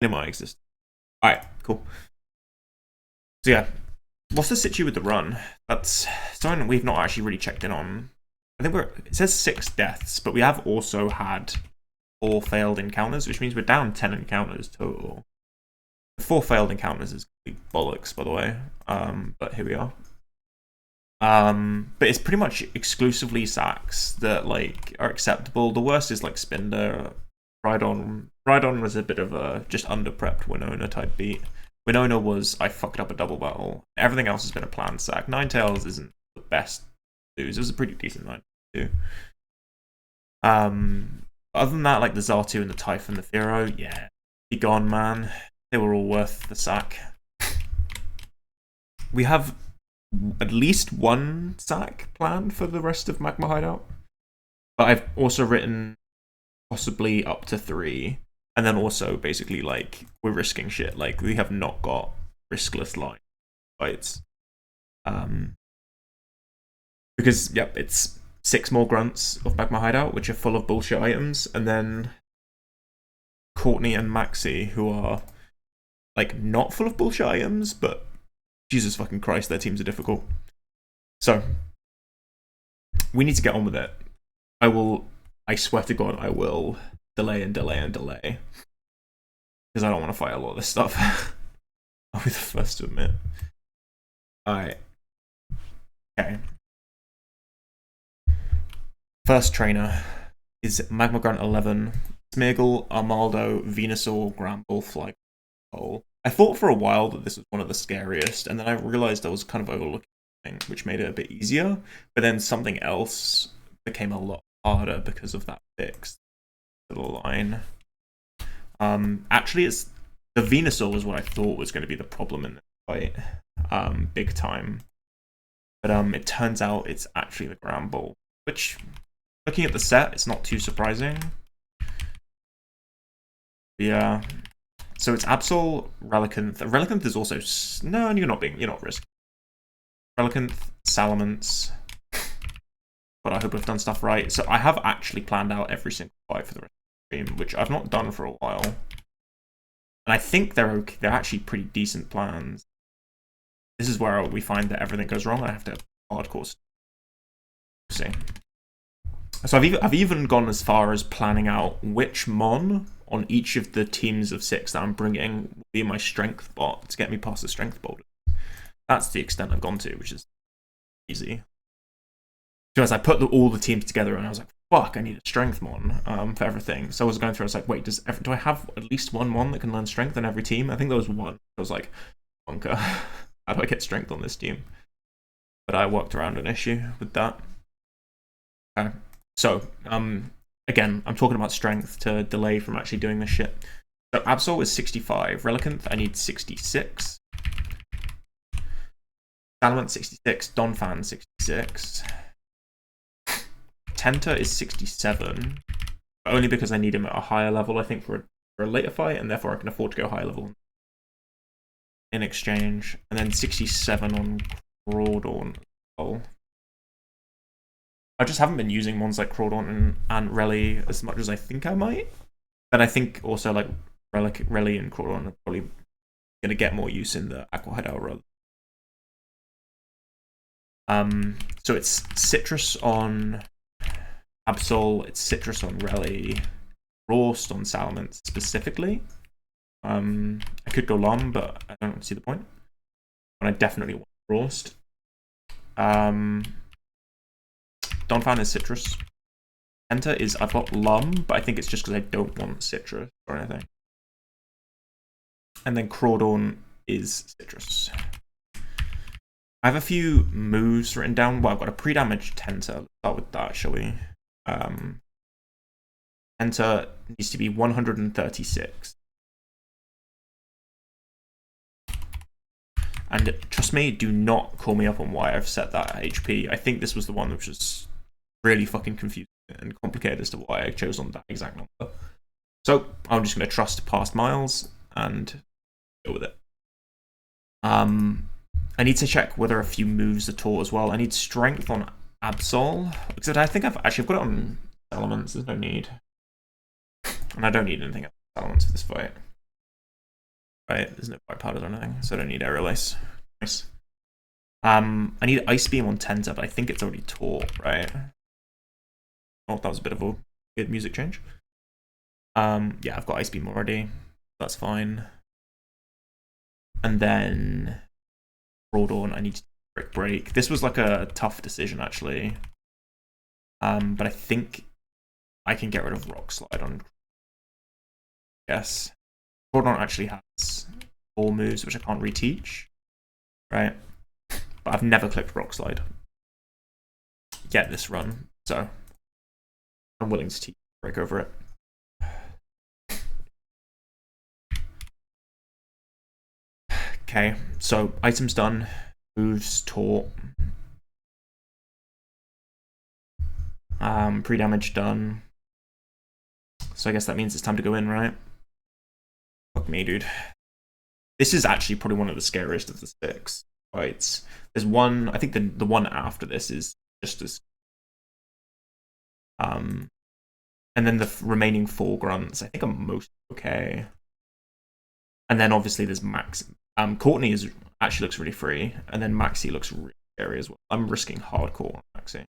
in my existence. Alright, cool. So yeah, what's the situ with the run? That's something we've not actually really checked in on. I think it says 6 deaths, but we have also had 4 failed encounters, which means we're down 10 encounters total. 4 failed encounters is bollocks, by the way. But here we are. But it's pretty much exclusively sacks that like are acceptable. The worst is like Spinder. Rhydon was a bit of a just under-prepped Winona type beat. Winona was I fucked up a double battle. Everything else has been a planned sack. Ninetales isn't the best news. It was a pretty decent night too. Other than that, like the Zartu and the Typhon, the Thero, yeah, be gone, man. They were all worth the sack. We have at least 1 sack planned for the rest of Magma Hideout, but I've also written possibly up to 3, and then also basically like we're risking shit. Like we have not got riskless line fights, because yep, it's 6 more grunts of Magma Hideout, which are full of bullshit items, and then Courtney and Maxie, who are like not full of bullshit items, but Jesus fucking Christ, their teams are difficult. So we need to get on with it. I swear to God, I will delay and delay and delay, because I don't want to fight a lot of this stuff. I'll be the first to admit. Alright. Okay. First trainer is Magma Grunt 11, Smeargle, Armaldo, Venusaur, Gramble, Flagpole. I thought for a while that this was one of the scariest, and then I realized I was kind of overlooking things, which made it a bit easier. But then something else became a lot harder because of that fix to the line. Actually, it's the Venusaur was what I thought was going to be the problem in this fight, big time. But it turns out it's actually the Gramble, which, looking at the set, it's not too surprising. Yeah. So it's Absol, Relicanth. Relicanth is also no, you're not risky. Relicanth, Salamence. But I hope I've done stuff right. So I have actually planned out every single fight for the rest of the stream, which I've not done for a while. And I think they're okay. They're actually pretty decent plans. This is where we find that everything goes wrong. I have to hardcore. See. So I've even gone as far as planning out which mon on each of the teams of 6 that I'm bringing will be my strength bot to get me past the strength boulders. That's the extent I've gone to, which is easy. Because I put all the teams together and I was like, fuck, I need a strength mon for everything. So I was going through, I was like, wait, do I have at least one mon that can learn strength on every team? I think there was one. I was like, bunker. How do I get strength on this team? But I worked around an issue with that. Okay. So, again, I'm talking about strength to delay from actually doing this shit. So Absol is 65. Relicanth, I need 66. Salamence 66. Donphan 66. Tenta is 67. But only because I need him at a higher level, I think, for a later fight, and therefore I can afford to go higher level in exchange. And then 67 on Crawdaunt as well. I just haven't been using mons like Crawdaunt and Rally as much as I think I might. But I think also like Rally and Crawdaunt are probably going to get more use in the Aqua Hideout run. So it's Citrus on Absol, it's Citrus on Rally, Frost on Salamence specifically. I could go Lom, but I don't see the point. And I definitely want Frost. Donphan is Citrus. Enter is, I've got Lum, but I think it's just because I don't want Citrus or anything. And then Crawdaunt is Citrus. I have a few moves written down. Well, I've got a pre-damage Tenta. Let's start with that, shall we? Tenta needs to be 136. And trust me, do not call me up on why I've set that HP. I think this was the one which was really fucking confusing and complicated as to why I chose on that exact number. So I'm just going to trust past miles and go with it. I need to check whether a few moves are taught as well. I need strength on Absol, because I think I've got it on Elements. There's no need. And I don't need anything else on Elements for this fight. right? There's no white powders or anything, so I don't need aerial ace. Nice. I need Ice Beam on Tenta, but I think it's already taught, right? Oh, that was a bit of a good music change. Yeah, I've got Ice Beam already. That's fine. And then Broadorn, I need to break. This was like a tough decision, actually. But I think I can get rid of Rock Slide on. Yes. Broadorn actually has 4 moves, which I can't reteach. Right? But I've never clicked Rock Slide yet this run, so I'm willing to break over it. Okay, so items done, moves taught, pre-damage done. So I guess that means it's time to go in, right? Fuck me, dude. This is actually probably one of the scariest of the 6 fights. There's one, I think the one after this is just as and then the remaining 4 grunts I think are most okay. And then obviously there's Max. Courtney actually looks really free, and then Maxie looks really scary as well. I'm risking hardcore on Maxie.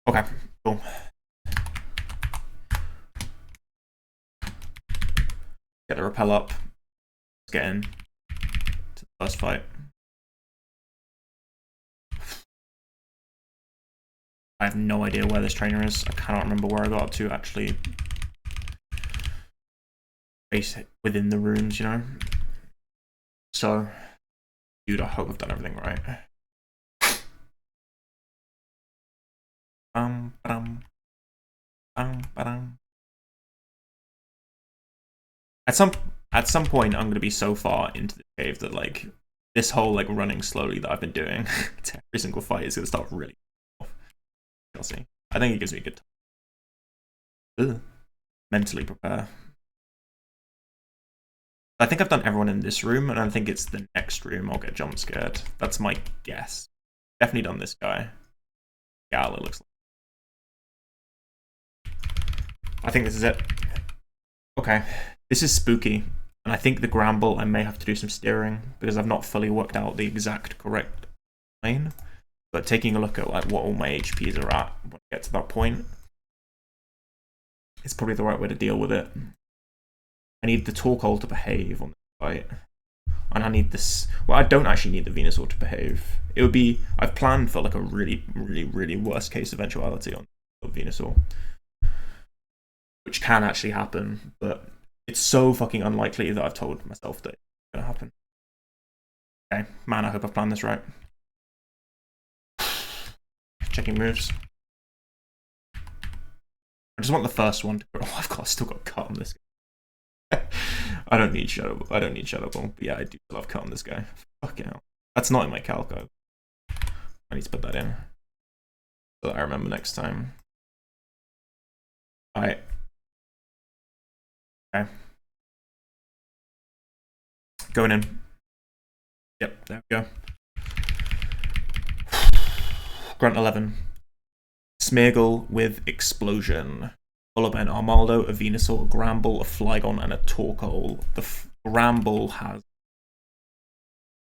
Okay, cool. Get the rappel up. Let's get in to the first fight. I have no idea where this trainer is. I cannot remember where I got up to actually. Within the rooms, you know. So, dude, I hope I've done everything right. At some point, I'm gonna be so far into the cave that like this whole like running slowly that I've been doing to every single fight is gonna start really off. I'll see. I think it gives me a good time. Ugh. Mentally prepare. I think I've done everyone in this room, and I think it's the next room I'll get jump scared. That's my guess. Definitely done this guy. Yeah, it looks like. I think this is it. Okay, this is spooky, and I think the Gramble I may have to do some steering because I've not fully worked out the exact correct lane. But taking a look at like what all my HPs are at when I get to that point, it's probably the right way to deal with it. I need the Torkoal to behave on this fight. And I need this. Well, I don't actually need the Venusaur to behave. It would be. I've planned for like a really, really, really worst case eventuality on Venusaur. Which can actually happen, but it's so fucking unlikely that I've told myself that it's gonna happen. Okay, man, I hope I've planned this right. Checking moves. I just want the first one to go. Oh, still got cut on this guy. I don't need Shadow Ball, but yeah, I do love cut on this guy. Fucking hell. That's not in my calco. I need to put that in. So that I remember next time. Alright. Okay. Going in. Yep, there we go. Grunt 11. Smeargle with Explosion. Followed by an Armaldo, a Venusaur, a Gramble, a Flygon, and a Torkoal. The Gramble has...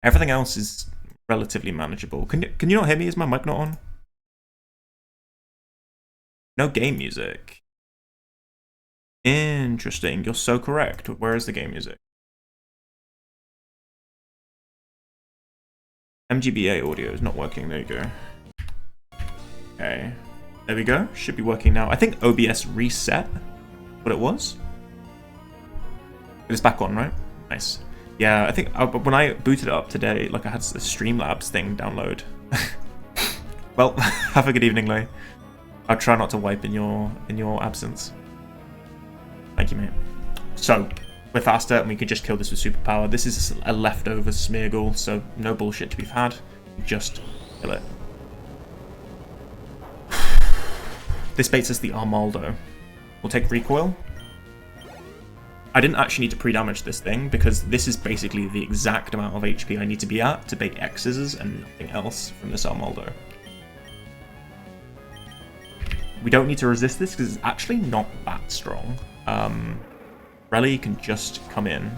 Everything else is relatively manageable. Can you not hear me? Is my mic not on? No game music. Interesting. You're so correct. Where is the game music? MGBA audio is not working. There you go. Okay. There we go. Should be working now. I think OBS reset what it was. It's back on, right? Nice. Yeah, I think when I booted it up today, like I had the Streamlabs thing download. Well, have a good evening, Lay. I'll try not to wipe in your absence. Thank you, mate. So, we're faster and we can just kill this with superpower. This is a leftover Smeargle, so no bullshit to be had. Just kill it. This baits us the Armaldo. We'll take recoil. I didn't actually need to pre-damage this thing because this is basically the exact amount of HP I need to be at to bait X's and nothing else from this Armaldo. We don't need to resist this because it's actually not that strong. Rally can just come in.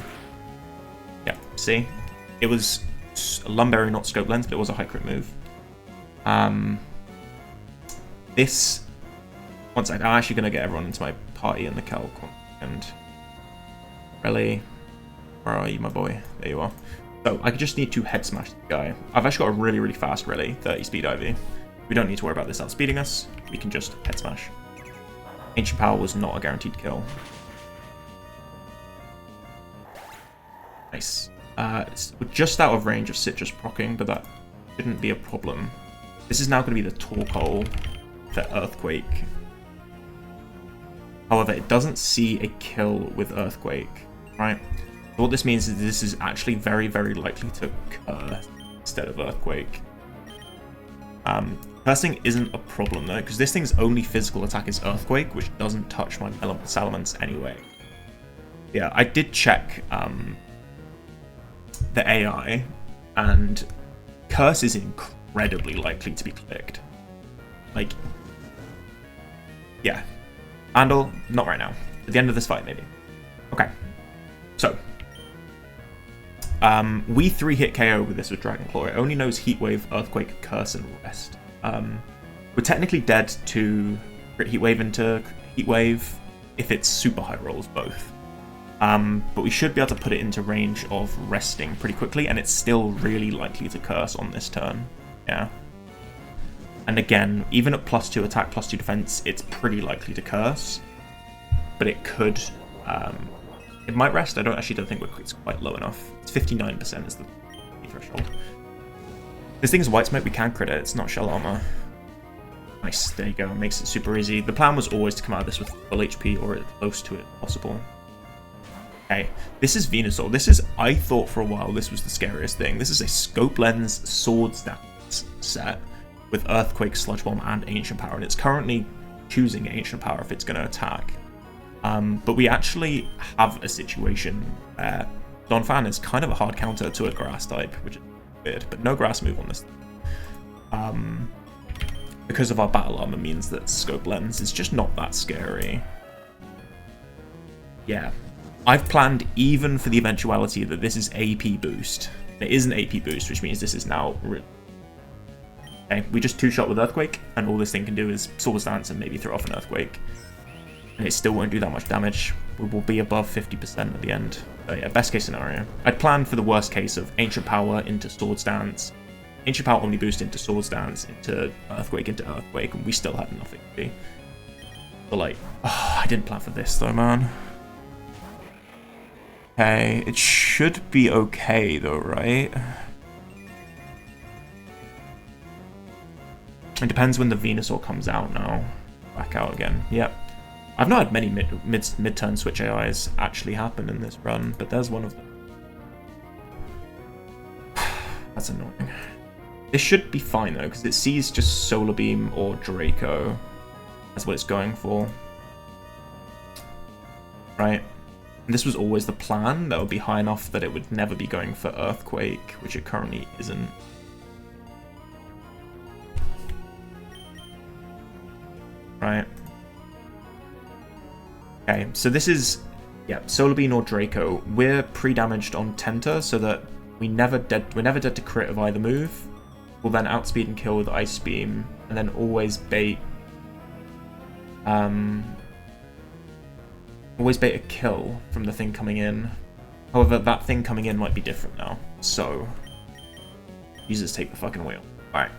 Yeah, see? It was a Lumberry, not Scope Lens, but it was a high crit move. This... One sec, I'm actually going to get everyone into my party in the calc. And Rally, where are you, my boy? There you are. So, I just need to head smash the guy. I've actually got a really, really fast Rally, 30 speed IV. We don't need to worry about this outspeeding us. We can just head smash. Ancient Power was not a guaranteed kill. Nice. We're just out of range of Citrus proccing, but that shouldn't be a problem. This is now going to be the Torkoal for Earthquake. However, it doesn't see a kill with Earthquake, right? So what this means is this is actually very, very likely to curse instead of Earthquake. Cursing isn't a problem though, because this thing's only physical attack is Earthquake, which doesn't touch my Salamence anyway. Yeah, I did check the AI, and Curse is incredibly likely to be clicked. Like, yeah. Handle, not right now. At the end of this fight, maybe. Okay. So. We 3-hit KO with this with Dragon Claw. It only knows Heat Wave, Earthquake, Curse, and Rest. We're technically dead to crit Heat Wave into Heat Wave if it's super high rolls, both. But we should be able to put it into range of resting pretty quickly, and it's still really likely to curse on this turn. Yeah. And again, even at +2 attack, +2 defense, it's pretty likely to curse. But it could... it might rest. I don't think it's quite low enough. It's 59% is the threshold. This thing's white smoke, we can crit it. It's not shell armor. Nice, there you go. It makes it super easy. The plan was always to come out of this with full HP or as close to it possible. Okay, this is Venusaur. This is, I thought for a while this was the scariest thing. This is a Scope Lens Sword Stance set with Earthquake, Sludge Bomb, and Ancient Power, and it's currently choosing Ancient Power if it's going to attack. But we actually have a situation where Donphan is kind of a hard counter to a Grass type, which is weird, but no Grass move on this thing. Because of our Battle Armor means that Scope Lens is just not that scary. Yeah. I've planned even for the eventuality that this is AP boost. It is an AP boost, which means this is now... Okay, we just 2-shot with Earthquake, and all this thing can do is Sword Stance and maybe throw off an Earthquake. And it still won't do that much damage. We will be above 50% at the end. So yeah, best case scenario. I'd planned for the worst case of Ancient Power into Sword Stance, Ancient Power Omni Boost into Sword Stance, into Earthquake, and we still had nothing. But like, oh, I didn't plan for this though, man. Okay, it should be okay though, right? It depends when the Venusaur comes out now. Back out again. Yep. I've not had many mid-turn switch AIs actually happen in this run, but there's one of them. That's annoying. This should be fine though, because it sees just Solar Beam or Draco. That's what it's going for. Right? And this was always the plan, that would be high enough that it would never be going for Earthquake, which it currently isn't. Right. Okay, so this is, yeah, Solar Beam or Draco. We're pre-damaged on Tenta, so that we're never dead to crit of either move. We'll then outspeed and kill with Ice Beam, and then always bait a kill from the thing coming in. However, that thing coming in might be different now, so users take the fucking wheel. Alright.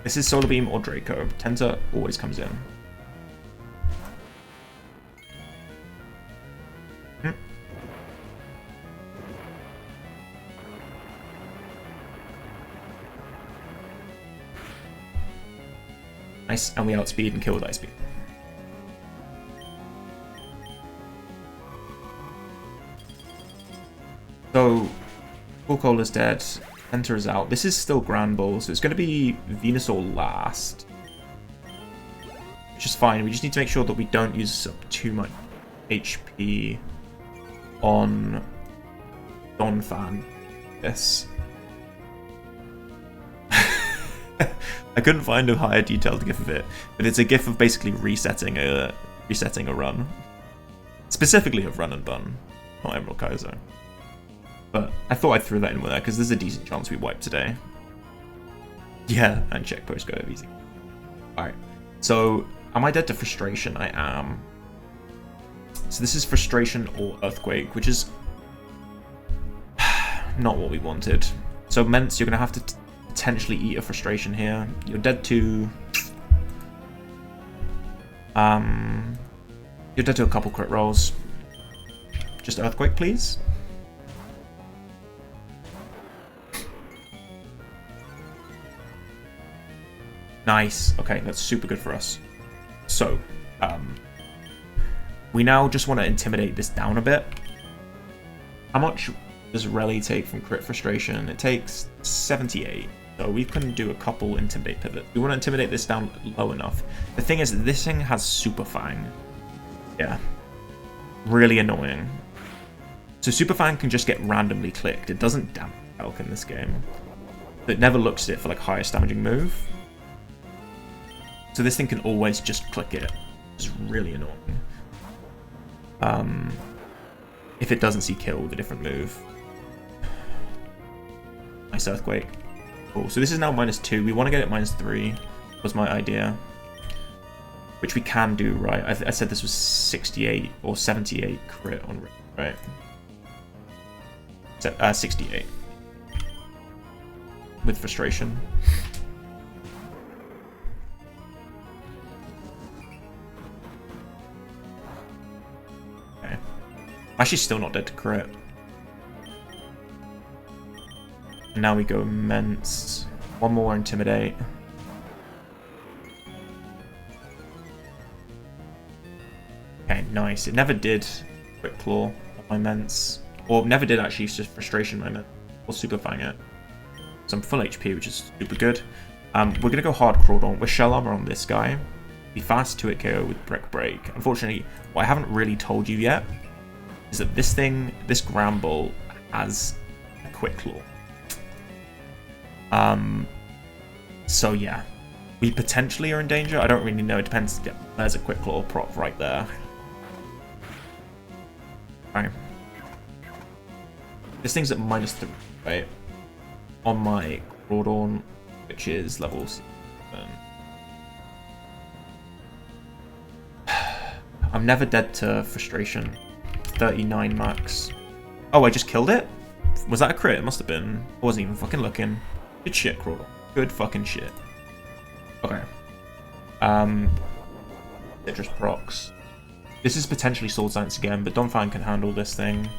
This is Solar Beam or Draco. Tenta always comes in. Nice, and we outspeed and kill with Ice Beam. So, Torkoal is dead, Enter is out. This is still Grand Ball, so it's going to be Venusaur last. Which is fine, we just need to make sure that we don't use up too much HP on Donphan. Yes. I couldn't find a higher detailed GIF of it, but it's a GIF of basically resetting a run. Specifically of Run and Bun, not Emerald Kaizo. But I thought I'd throw that in with there because there's a decent chance we wipe today. Yeah, and check post go easy. Alright, so am I dead to Frustration? I am. So this is Frustration or Earthquake, which is not what we wanted. So Mence, you're going to have to potentially eat a Frustration here. You're dead to... You're dead to a couple crit rolls. Just Earthquake, please. Nice. Okay, that's super good for us. So, we now just want to intimidate this down a bit. How much does Rally take from crit Frustration? It takes 78. So we can do a couple intimidate pivots. We want to intimidate this down low enough. The thing is, this thing has Super Fang. Yeah. Really annoying. So Super Fang can just get randomly clicked. It doesn't damage Elk in this game. It never looks at it for like highest damaging move. So this thing can always just click it. It's really annoying. If it doesn't see kill with a different move. Nice Earthquake. Cool. So this is now -2. We want to get it -3. Was my idea. Which we can do, right? I said this was 68 or 78 crit on, right? 68. With Frustration. Okay. I'm actually still not dead to crit. And now we go Immense. One more Intimidate. Okay, nice. It never did Quick Claw on my Immense. Or never did actually, it's just Frustration my Immense. Or Super Fang it. So I'm full HP, which is super good. We're going to go Hard Crawdon with Shell Armor on this guy. Be fast to it KO with Brick Break. Unfortunately, what I haven't really told you yet is that this thing, this Gramble, has a Quick Claw. So yeah, we potentially are in danger. I don't really know. It depends. Yeah, there's a Quick Claw prop right there. Right. This thing's at -3, right? On my Crawdon, which is level 7. I'm never dead to Frustration. 39 max. Oh, I just killed it? Was that a crit? It must have been. I wasn't even fucking looking. Good shit, Crawdon. Good fucking shit. Okay. Citrus procs. This is potentially Sword Dance again, but Donphan can handle this thing.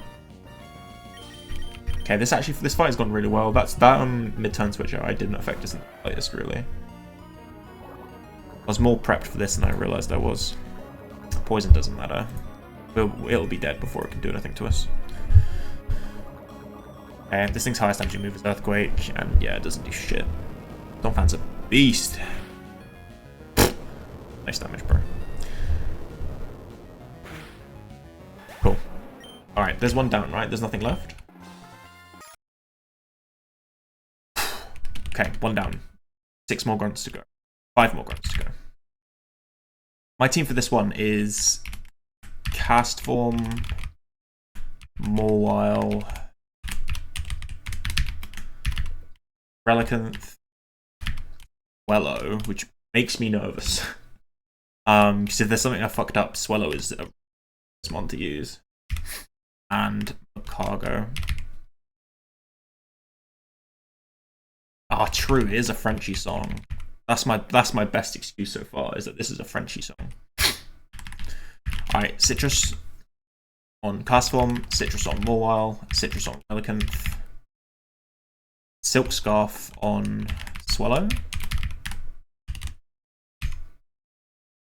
Okay, this fight has gone really well. That mid-turn switch out I didn't affect us in the slightest, really. I was more prepped for this than I realized I was. Poison doesn't matter. It'll be dead before it can do anything to us. Okay, this thing's highest damaging move is Earthquake, and yeah, it doesn't do shit. Donphan's a beast. Nice damage, bro. Cool. Alright, there's one down, right? There's nothing left? Okay, one down. 6 more grunts to go. 5 more grunts to go. My team for this one is Cast Form, Mawile, Relicanth, Swellow, which makes me nervous. Because if there's something I fucked up, Swellow is a one to use. And Cargo. Ah, true, it is a Frenchy song. That's my best excuse so far, is that this is a Frenchy song. Alright, Citrus on Cast Form, Citrus on Mawile, Citrus on Relicanth, Silk Scarf on Swellow,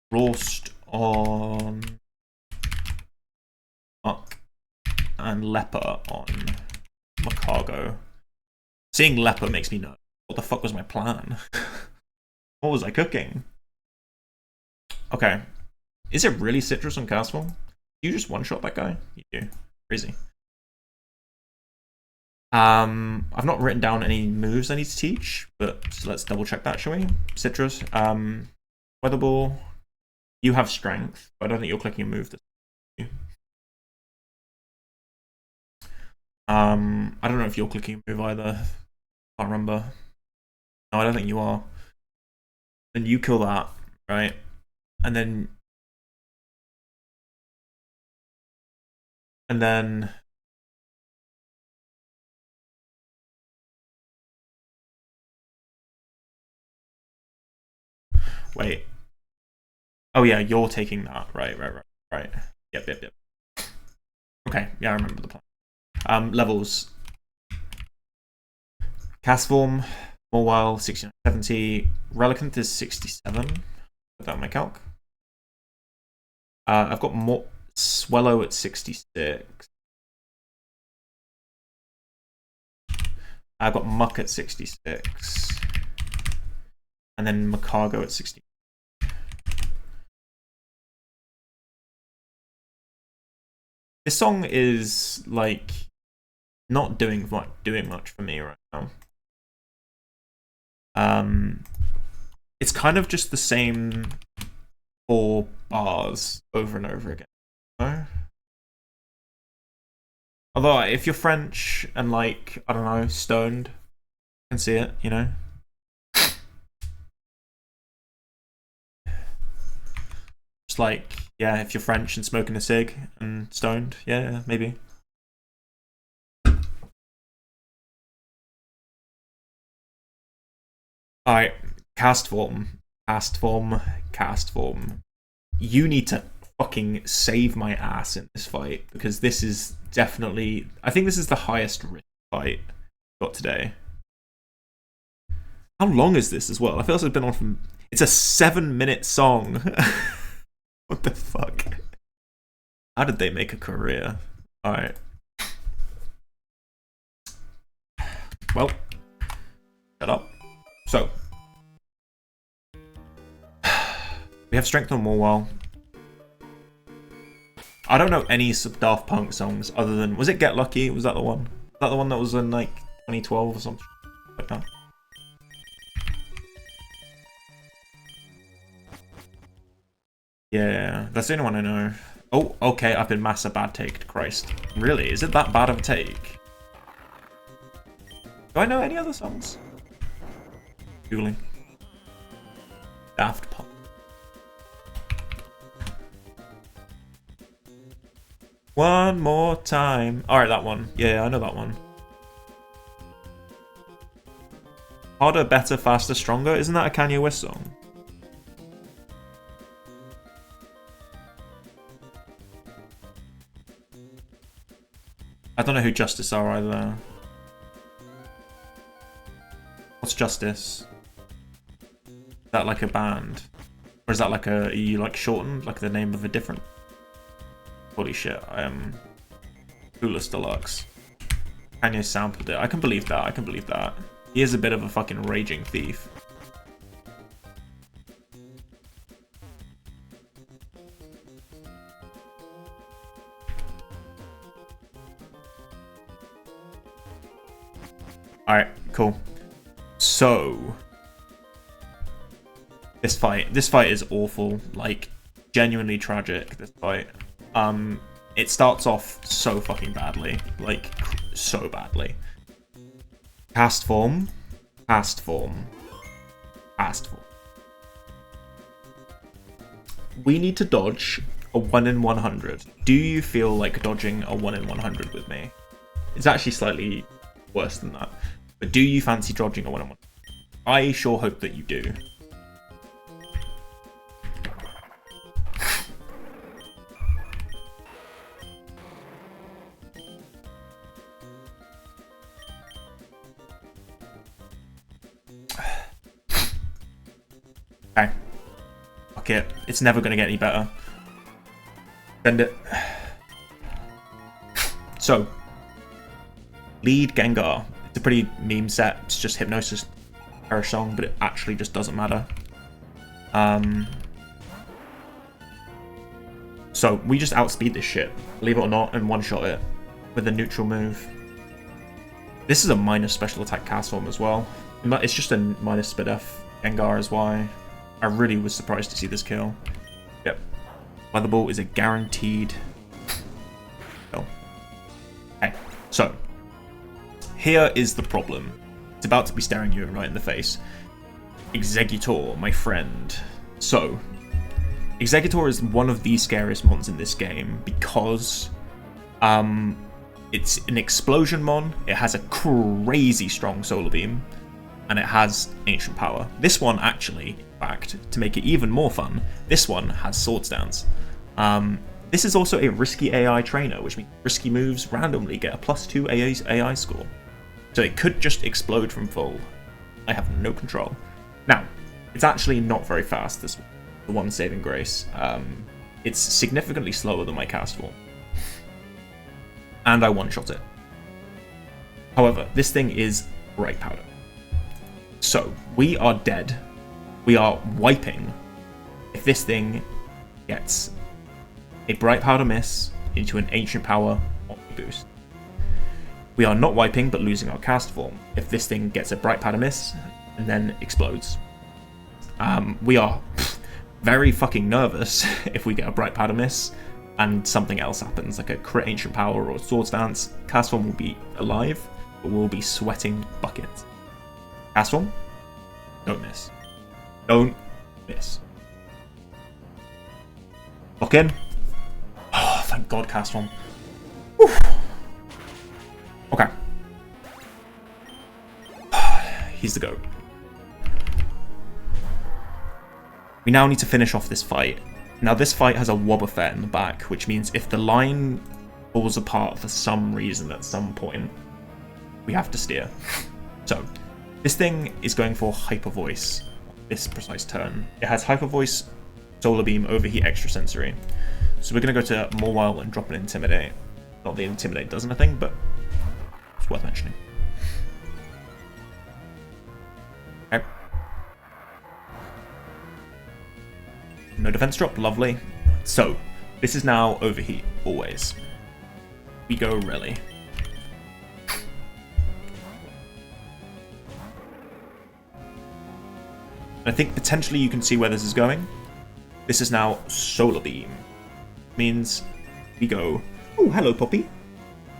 Frost on Muck, and Leper on Macargo. Seeing Leper makes me nervous. What the fuck was my plan? What was I cooking? Okay. Is it really Citrus on Cast Form? You just one-shot that guy? You do. Crazy. I've not written down any moves I need to teach, but so let's double check that, shall we? Citrus. Weather Ball. You have Strength, but I don't think you're clicking a move. I don't know if you're clicking a move either. Can't remember. No, I don't think you are. Then you kill that, right? And then wait. Oh yeah, you're taking that. Right. Yep. Okay, yeah, I remember the plan. Levels. Cast form, more while 69, 70. Relicanth is 67. Put that on my calc. I've got more Swellow at 66. I've got Muck at 66. And then Macargo at 60. This song is like not doing much for me right now. It's kind of just the same 4 bars over and over again. No? Although if you're French and like, I don't know, stoned, I can see it, you know? Just like, yeah, if you're French and smoking a cig and stoned, yeah, maybe. Alright, cast form. You need to fucking save my ass in this fight, because this is definitely, I think this is the highest risk fight got today. How long is this as well? I feel like it's been on from, it's a 7-minute song. What the fuck? How did they make a career? Alright. Well, shut up. So, we have Strength on Morwell. I don't know any Daft Punk songs other than, was it Get Lucky? Was that the one? Was that the one that was in like 2012 or something like that? Yeah, that's the only one I know. Oh, okay, I've been massa bad taked. Christ. Really? Is it that bad of a take? Do I know any other songs? Googling. Daft Punk. One more time. Alright, that one. Yeah, I know that one. Harder, better, faster, stronger. Isn't that a Kanye West song? I don't know who Justice are either. What's Justice? Is that like a band? Or is that like a, are you like shortened? Like the name of a different? Holy shit, I am Coolest Deluxe. Kanye sampled it. I can believe that. He is a bit of a fucking raging thief. Alright, cool. So this fight is awful. Like, genuinely tragic, this fight. It starts off so fucking badly. Like, so badly. Cast form. We need to dodge a 1 in 100. Do you feel like dodging a 1 in 100 with me? It's actually slightly worse than that. But do you fancy dodging a 1 in 100? I sure hope that you do. Okay. Fuck it. It's never going to get any better. Send it. So, lead Gengar. It's a pretty meme set. It's just Hypnosis per song, but it actually just doesn't matter. So, we just outspeed this shit, believe it or not, and one-shot it with a neutral move. This is a minus special attack cast form as well. It's just a minus speed F Gengar is why. I really was surprised to see this kill. Yep. Weather Ball is a guaranteed kill. Okay, so here is the problem. It's about to be staring you right in the face. Executor, my friend. So, Executor is one of the scariest mons in this game because it's an explosion mon, it has a crazy strong solar beam, and it has ancient power. This one actually, in fact, to make it even more fun, this one has sword stance. This is also a risky AI trainer, which means risky moves randomly get a +2 AI score. So it could just explode from full. I have no control. Now, it's actually not very fast, this one, the one saving grace. It's significantly slower than my cast form. And I one-shot it. However, this thing is bright powder. So, we are dead. We are wiping if this thing gets a bright powder miss into an ancient power boost. We are not wiping, but losing our cast form if this thing gets a bright powder miss and then explodes. We are very fucking nervous if we get a bright powder miss and something else happens, like a crit ancient power or sword stance. Cast form will be alive, but we'll be sweating buckets. Cast form, don't miss. Don't miss. Lock in. Oh, thank God, cast form. Whew. Okay. He's the GOAT. We now need to finish off this fight. Now, this fight has a wob effect in the back, which means if the line falls apart for some reason at some point, we have to steer. So, this thing is going for Hyper Voice on this precise turn. It has Hyper Voice, Solar Beam, Overheat, Extrasensory. So we're going to go to More Wild and drop an Intimidate. Not that Intimidate does anything, but it's worth mentioning. Okay. No defense drop, lovely. So, this is now Overheat, always. We go Rally. I think potentially you can see where this is going. This is now Solar Beam. Means we go... Oh, hello, Poppy.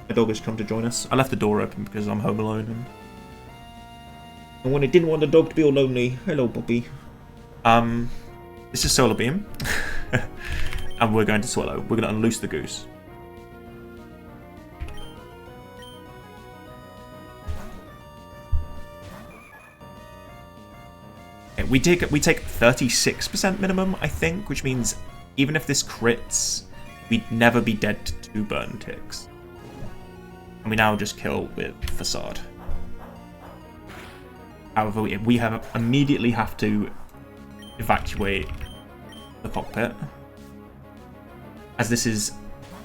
My dog has come to join us. I left the door open because I'm home alone. And when I didn't want the dog to be all lonely. Hello, Poppy. This is Solar Beam. And we're going to Swallow. We're going to unloose the goose. Okay, we take 36% minimum, I think, which means even if this crits, we'd never be dead to 2 burn ticks. And we now just kill with Facade. However, we immediately have to evacuate the cockpit, as this is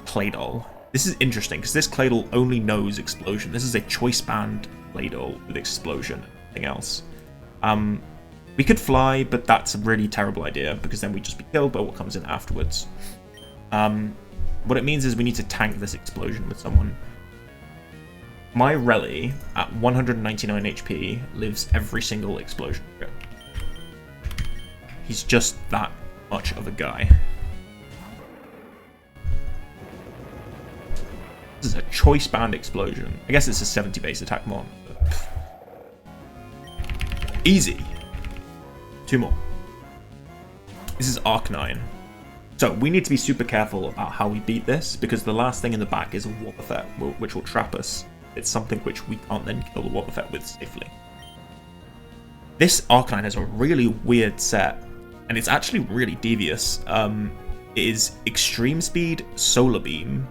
Claydol. This is interesting because this Claydol only knows explosion. This is a choice band Claydol with explosion and nothing else. We could fly, but that's a really terrible idea because then we'd just be killed by what comes in afterwards. What it means is we need to tank this explosion with someone. My Rally at 199 HP lives every single explosion. He's just that much of a guy. This is a choice band explosion. I guess it's a 70 base attack mon. Easy. 2 more. This is Arc9. So we need to be super careful about how we beat this, because the last thing in the back is a Warp Effect, which will trap us. It's something which we can't then kill the Warp Effect with safely. This Arc9 has a really weird set, and it's actually really devious. It is Extreme Speed, Solar Beam,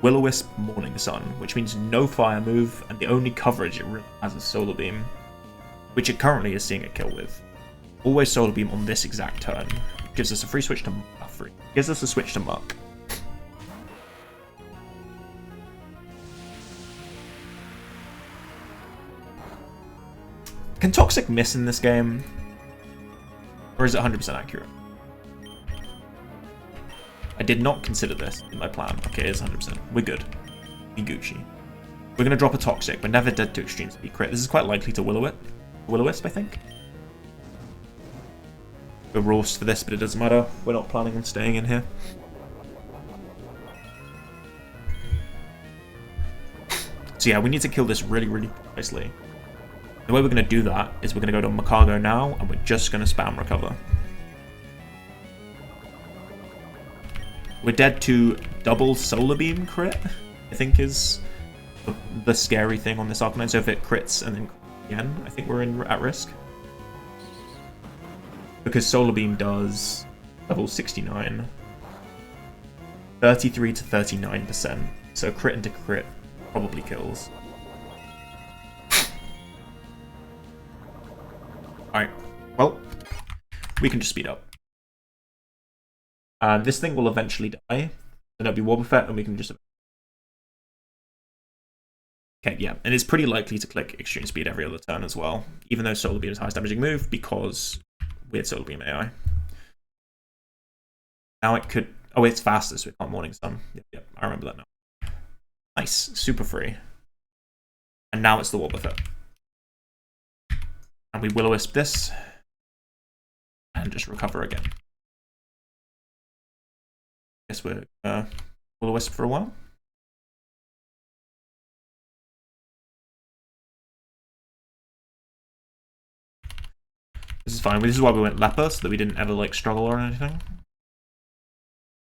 Will-O-Wisp, Morning Sun, which means no fire move, and the only coverage it really has is Solar Beam, which it currently is seeing a kill with. Always Solar Beam on this exact turn. Gives us a free switch to Gives us a switch to Muck. Can Toxic miss in this game? Or is it 100% accurate? I did not consider this in my plan. Okay, it's 100%. We're good. Be Gucci. We're going to drop a Toxic, but never dead to Extreme Speed crit. This is quite likely to Will-O-Wisp, I think. We're roast for this, but it doesn't matter. We're not planning on staying in here. So yeah, we need to kill this really, really nicely. The way we're going to do that is we're going to go to Macargo now, and we're just going to spam recover. We're dead to double solar beam crit, I think is the scary thing on this Arcanine. So if it crits and then again, I think we're at risk. Because solar beam does level 69, 33 to 39%. So crit into crit probably kills. Alright, well, we can just speed up. This thing will eventually die, and it'll be Wobbuffet, and we can just... Okay, yeah, and it's pretty likely to click Extreme Speed every other turn as well, even though Solar Beam is highest damaging move, because weird Solar Beam AI. Now it could... Oh, it's faster, so it can't Morning Sun. Yep, I remember that now. Nice, super free. And now it's the Wobbuffet. And we Will-O-Wisp this, and just recover again. Guess we're Will-O-Wisp for a while. This is fine. This is why we went Leper, so that we didn't ever like struggle or anything.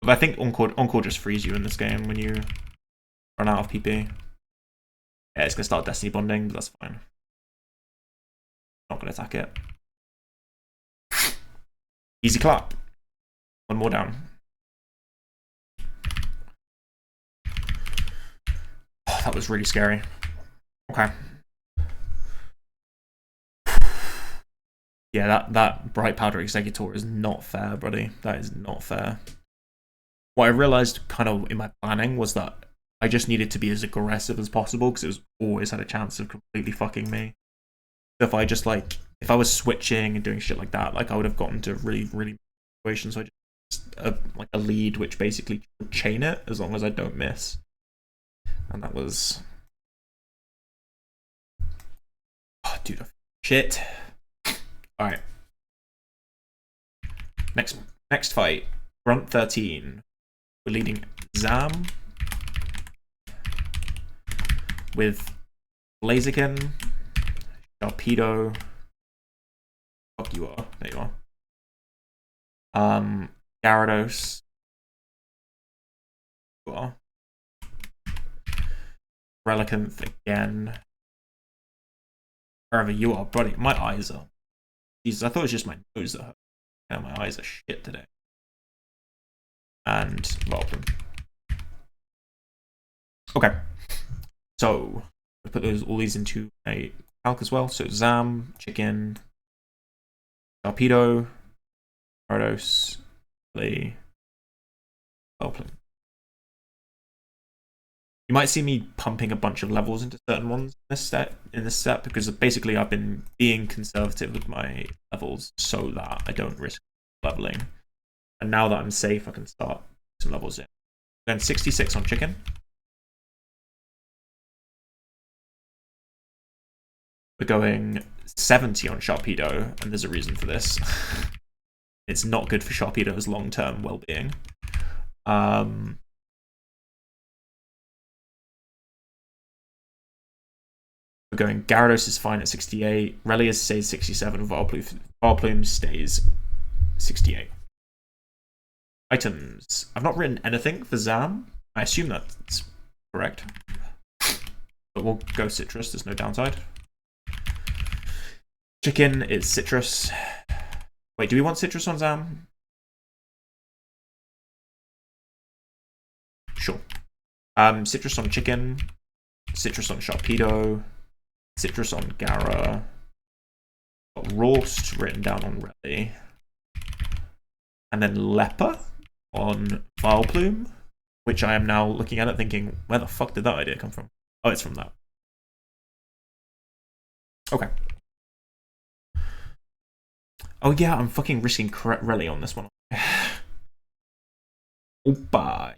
But I think Encore just frees you in this game when you run out of PP. Yeah, it's gonna start Destiny Bonding, but that's fine. Not gonna attack it. Easy clap. One more down. Oh, that was really scary. Okay. Yeah, that Bright Powder Executor is not fair, buddy. That is not fair. What I realized kind of in my planning was that I just needed to be as aggressive as possible because it was always had a chance of completely fucking me. So if I just like, if I was switching and doing shit like that, like I would have gotten to really, really situations. So I just like a lead which basically would chain it as long as I don't miss. And that was, oh, dude, shit. All right. Next fight, Grunt 13. We're leading Zam with Blaziken, Sharpedo. Fuck you are. There you are. Gyarados. You are. Relicanth again. Wherever you are, buddy. My eyes are. Jesus, I thought it was just my nose that hurt. Yeah, my eyes are shit today. And Vulcan. Okay. So we put all these into a calc as well. So Zam, Chicken, Sharpedo, Gyarados, Lee, Vulcan. You might see me pumping a bunch of levels into certain ones in this set because basically I've been being conservative with my levels so that I don't risk leveling. And now that I'm safe, I can start some levels in. Then 66 on Chicken. We're going 70 on Sharpedo, and there's a reason for this. It's not good for Sharpedo's long-term well-being. We're going Gyarados is fine at 68, Relius stays 67, Vileplume stays 68. Items. I've not written anything for Zam. I assume that's correct. But we'll go Citrus, there's no downside. Chicken is Citrus. Wait, do we want Citrus on Zam? Sure. Citrus on Chicken. Citrus on Sharpedo. Citrus on Gara. Got Roast written down on Rally. And then Leper on Vileplume, which I am now looking at it thinking, where the fuck did that idea come from? Oh, it's from that. Okay. Oh yeah, I'm fucking risking Rally on this one. Opa.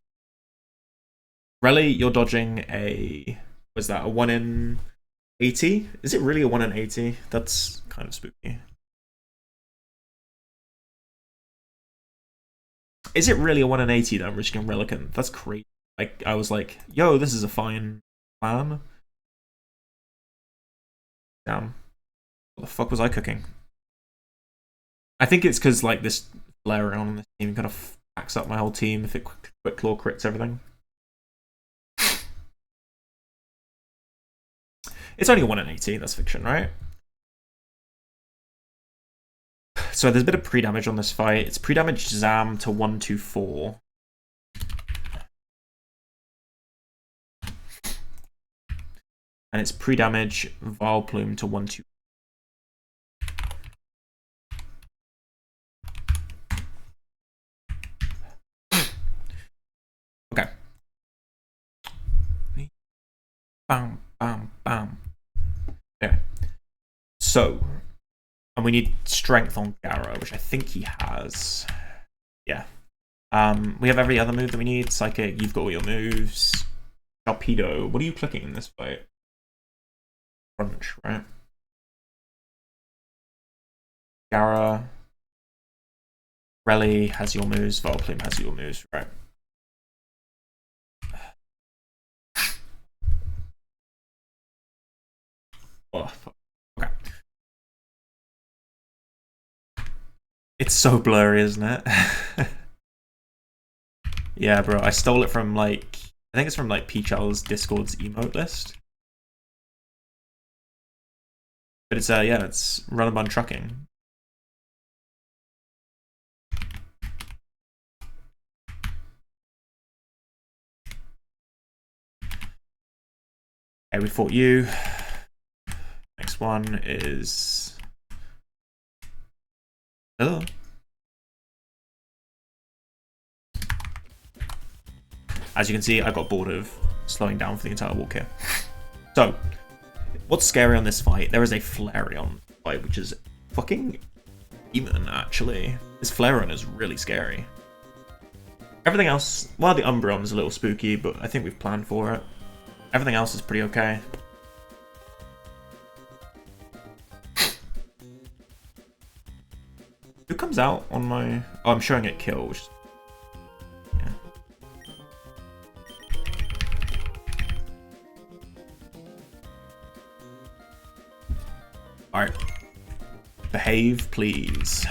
Rally, you're dodging a... Was that a 1 in 80? Is it really a 1 in 80? That's kind of spooky. Is it really a 1 in 80 that I'm risking Relicanth? That's crazy. Like, I was like, yo, this is a fine plan. Damn. What the fuck was I cooking? I think it's because like this Flareon on this team kind of backs up my whole team if it quick claw crits everything. It's only a 1 in 18, that's fiction, right? So there's a bit of pre-damage on this fight. It's pre-damage Zam to 124. And it's pre-damage Vileplume to 124. Okay. Bam, bam, bam. Okay. So, and we need strength on Gara, which I think he has. Yeah. We have every other move that we need. Psychic, you've got all your moves. Torpedo. What are you clicking in this fight? Crunch, right? Gara. Rally has your moves. Vileplume has your moves, right? Oh, fuck. Okay. It's so blurry, isn't it? Yeah, bro. I stole it from like, I think it's from like Peachel's Discord's emote list. But it's yeah, it's Run-a-Bun trucking. Okay, we fought you. Next one is. Oh. As you can see, I got bored of slowing down for the entire walk here. So, what's scary on this fight? There is a Flareon fight, which is fucking demon, actually. This Flareon is really scary. Everything else, well, the Umbreon's a little spooky, but I think we've planned for it. Everything else is pretty okay. Who comes out on my... Oh, I'm showing it kill, which... Yeah. Alright. Behave, please.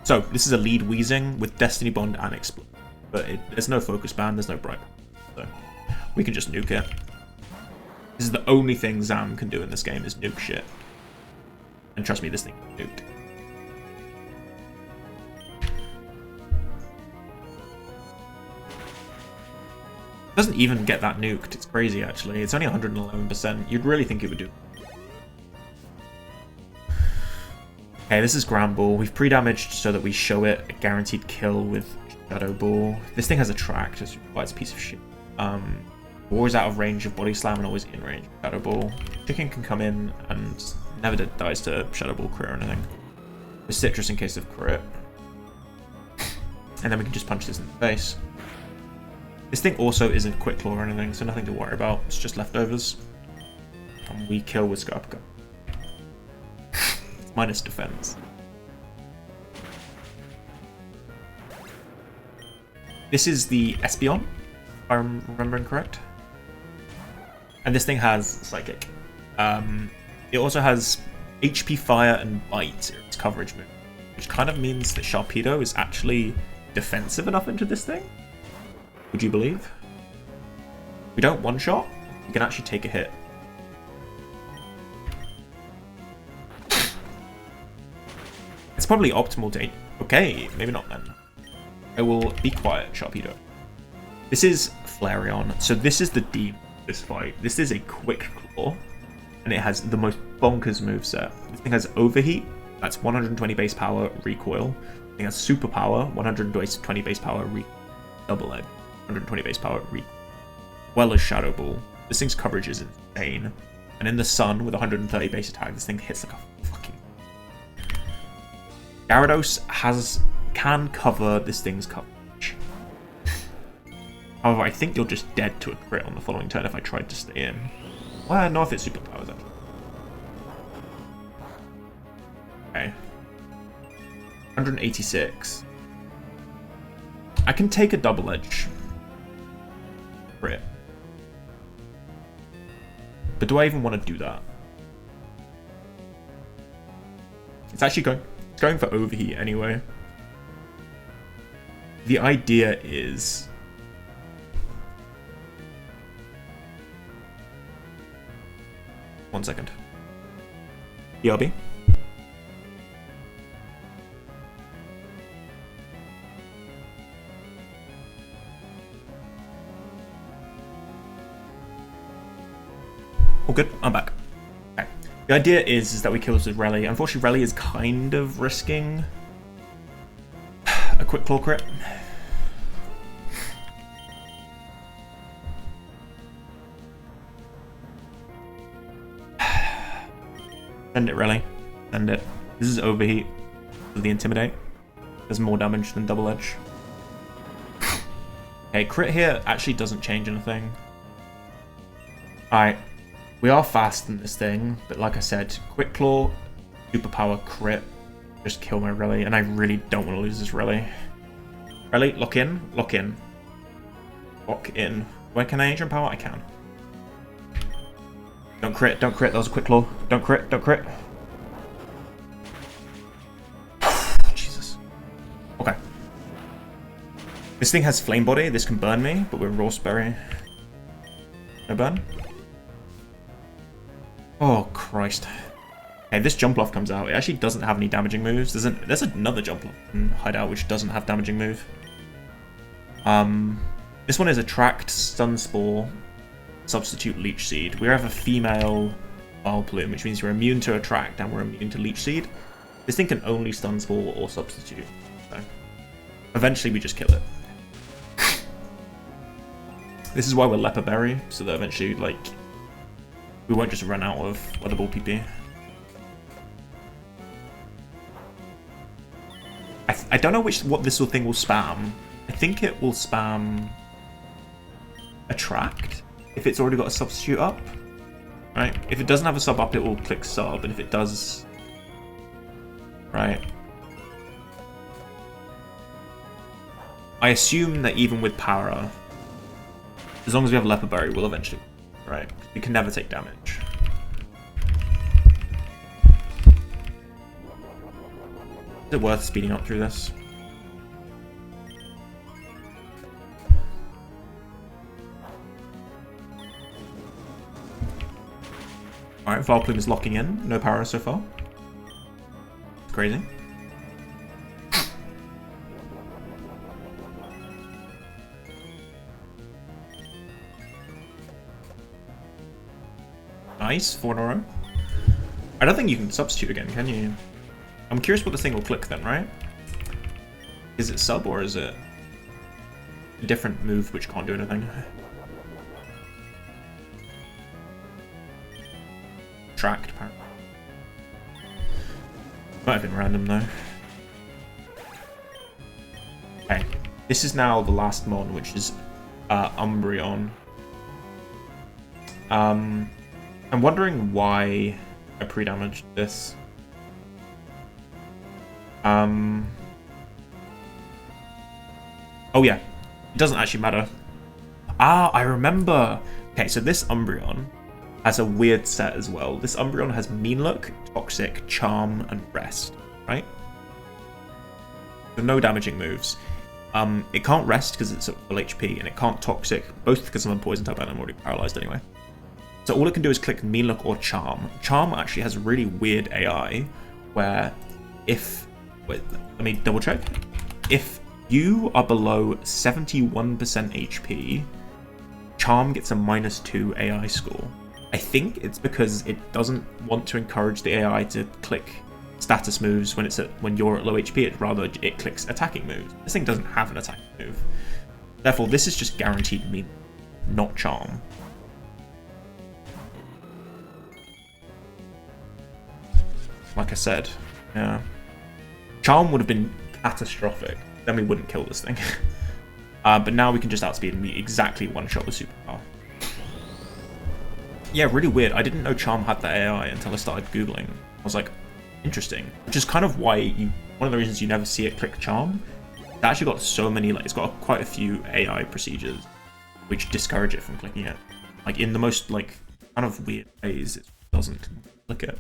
So, this is a lead Weezing with Destiny Bond and Explode. But there's no focus band, there's no bright. So, we can just nuke it. This is the only thing Zam can do in this game, is nuke shit. And trust me, this thing can be nuked. It doesn't even get that nuked, it's crazy actually. It's only 111%, you'd really think it would do. Okay, this is Grand Ball. We've pre-damaged so that we show it a guaranteed kill with Shadow Ball. This thing has a track, just provides a piece of shit. We're always out of range of Body Slam and always in range of Shadow Ball. Chicken can come in and never dies to Shadow Ball crit or anything. With Citrus in case of crit. And then we can just punch this in the face. This thing also isn't Quick Claw or anything, so nothing to worry about. It's just leftovers. And we kill with Scarpica. Minus defense. This is the Espeon, if I'm remembering correct. And this thing has Psychic. It also has HP Fire and Bite in its coverage move, which kind of means that Sharpedo is actually defensive enough into this thing. Would you believe? We don't one-shot, you can actually take a hit. It's probably optimal to... Okay, maybe not then. I will be quiet, Sharpedo. This is Flareon. So this is the demon of this fight. This is a Quick Claw. And it has the most bonkers moveset. This thing has Overheat. That's 120 base power recoil. This thing has Superpower. 120 base power recoil. Double Edge. 120 base power recoil. Well as Shadow Ball. This thing's coverage is insane. And in the sun with 130 base attack, this thing hits like a fucking... Gyarados can cover this thing's coverage. However, I think you're just dead to a crit on the following turn if I tried to stay in. Well, not if it's superpowers, actually. Okay. 186. I can take a double edge crit. But do I even want to do that? It's actually going for overheat anyway. The idea is... One second. BRB. All good, I'm back. Okay. The idea is that we kill this with Rally. Unfortunately, Rally is kind of risking a quick claw crit. Send it, Rally. Send it. This is overheat with the Intimidate. Does more damage than Double Edge. Okay, crit here actually doesn't change anything. Alright. We are fast in this thing, but like I said, Quick Claw, Superpower, crit, just kill my Rally, and I really don't want to lose this Rally. Rally, lock in, lock in. Lock in. Where can I Ancient Power? I can. Don't crit, that was a Quick Claw. Don't crit, don't crit. Jesus. Okay. This thing has Flame Body, this can burn me, but we're Raw Sperry. No burn? Oh, Christ. Okay, this Jump Off comes out. It actually doesn't have any damaging moves. There's another Jump Off in Hideout which doesn't have damaging move. This one is Attract, Stun Spore, Substitute Leech Seed. We have a female Vile Plume, which means we're immune to Attract and we're immune to Leech Seed. This thing can only Stun Spore or Substitute. So eventually we just kill it. This is why we're Leper Berry, so that eventually, like, we won't just run out of Weatherball PP. I don't know what this thing will spam. I think it will spam Attract if it's already got a substitute up. Right? If it doesn't have a sub up, it will click sub, and if it does... Right. I assume that even with Para, as long as we have Leper Berry, we'll eventually... Right, we can never take damage. Is it worth speeding up through this? Alright, Vile Plume is locking in. No power so far. Crazy. Nice, 4 in a row. I don't think you can substitute again, can you? I'm curious what this thing will click then, right? Is it sub or is it a different move which can't do anything? Tracked, apparently. Might have been random though. Okay, this is now the last mon, which is Umbreon. I'm wondering why I pre-damaged this. Oh yeah, it doesn't actually matter. Ah, I remember. Okay, so this Umbreon has a weird set as well. This Umbreon has Mean Look, Toxic, Charm, and Rest, right? So no damaging moves. It can't Rest because it's at full HP, and it can't Toxic, both because I'm on Poison type and I'm already paralyzed anyway. So all it can do is click Mean Look or Charm. Charm actually has a really weird AI where if... Wait, let me double check. If you are below 71% HP, Charm gets a -2 AI score. I think it's because it doesn't want to encourage the AI to click status moves when you're at low HP. It clicks attacking moves. This thing doesn't have an attacking move. Therefore, this is just guaranteed Mean, not Charm. Like I said, yeah. Charm would have been catastrophic. Then we wouldn't kill this thing. But now we can just outspeed and be exactly one shot with Superpower. Yeah, really weird. I didn't know Charm had that AI until I started Googling. I was like, interesting. Which is kind of why one of the reasons you never see it click Charm. It's actually got so many, like, it's got quite a few AI procedures which discourage it from clicking it. Like, in the most, like, kind of weird ways it doesn't look at.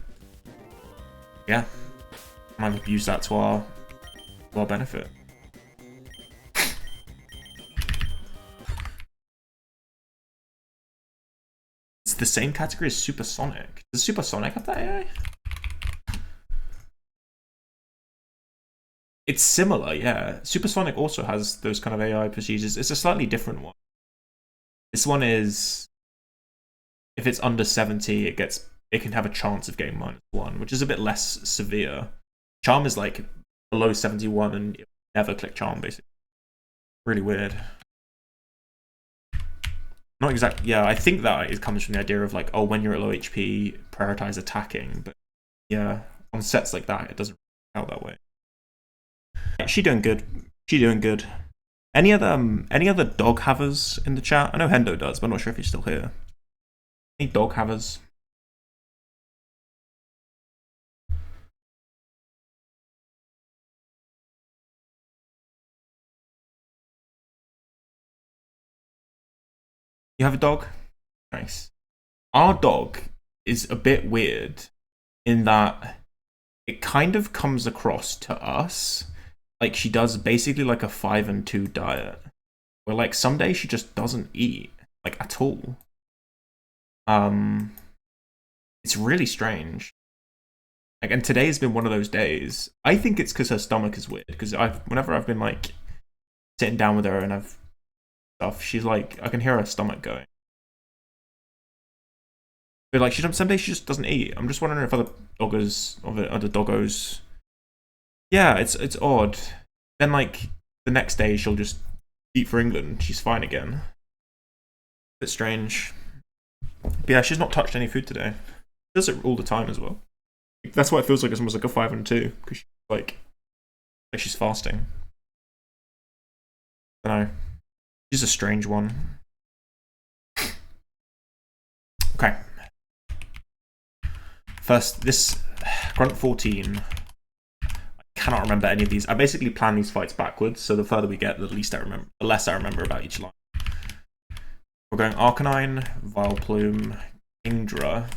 Yeah, might have used that to our benefit. It's the same category as Supersonic. Does Supersonic have that AI? It's similar, yeah. Supersonic also has those kind of AI procedures. It's a slightly different one. This one is, if it's under 70, it can have a chance of getting -1, which is a bit less severe. Charm is like below 71 and it never click charm, basically. Really weird. Not exactly, yeah, I think that it comes from the idea of like, oh, when you're at low HP, prioritize attacking. But yeah, on sets like that, it doesn't work out that way. She doing good. She doing good. Any other dog havers in the chat? I know Hendo does, but I'm not sure if he's still here. Any dog havers? You have a dog? Nice. Our dog is a bit weird in that it kind of comes across to us like she does basically like a 5 and 2 diet, where like some days she just doesn't eat like at all. It's really strange. Like, and today's been one of those days. I think it's because her stomach is weird. Because whenever I've been like sitting down with her and I've stuff, she's like, I can hear her stomach going. But like, some days she just doesn't eat. I'm just wondering if other doggos. Yeah, it's odd. Then like the next day she'll just eat for England. She's fine again. Bit strange. But yeah, she's not touched any food today. She does it all the time as well. That's why it feels like it's almost like a 5 and 2, because she's like she's fasting. I don't know. She's a strange one. Okay. First, this Grunt 14. I cannot remember any of these. I basically plan these fights backwards, so the further we get, the less I remember about each line. We're going Arcanine, Vileplume, Kingdra,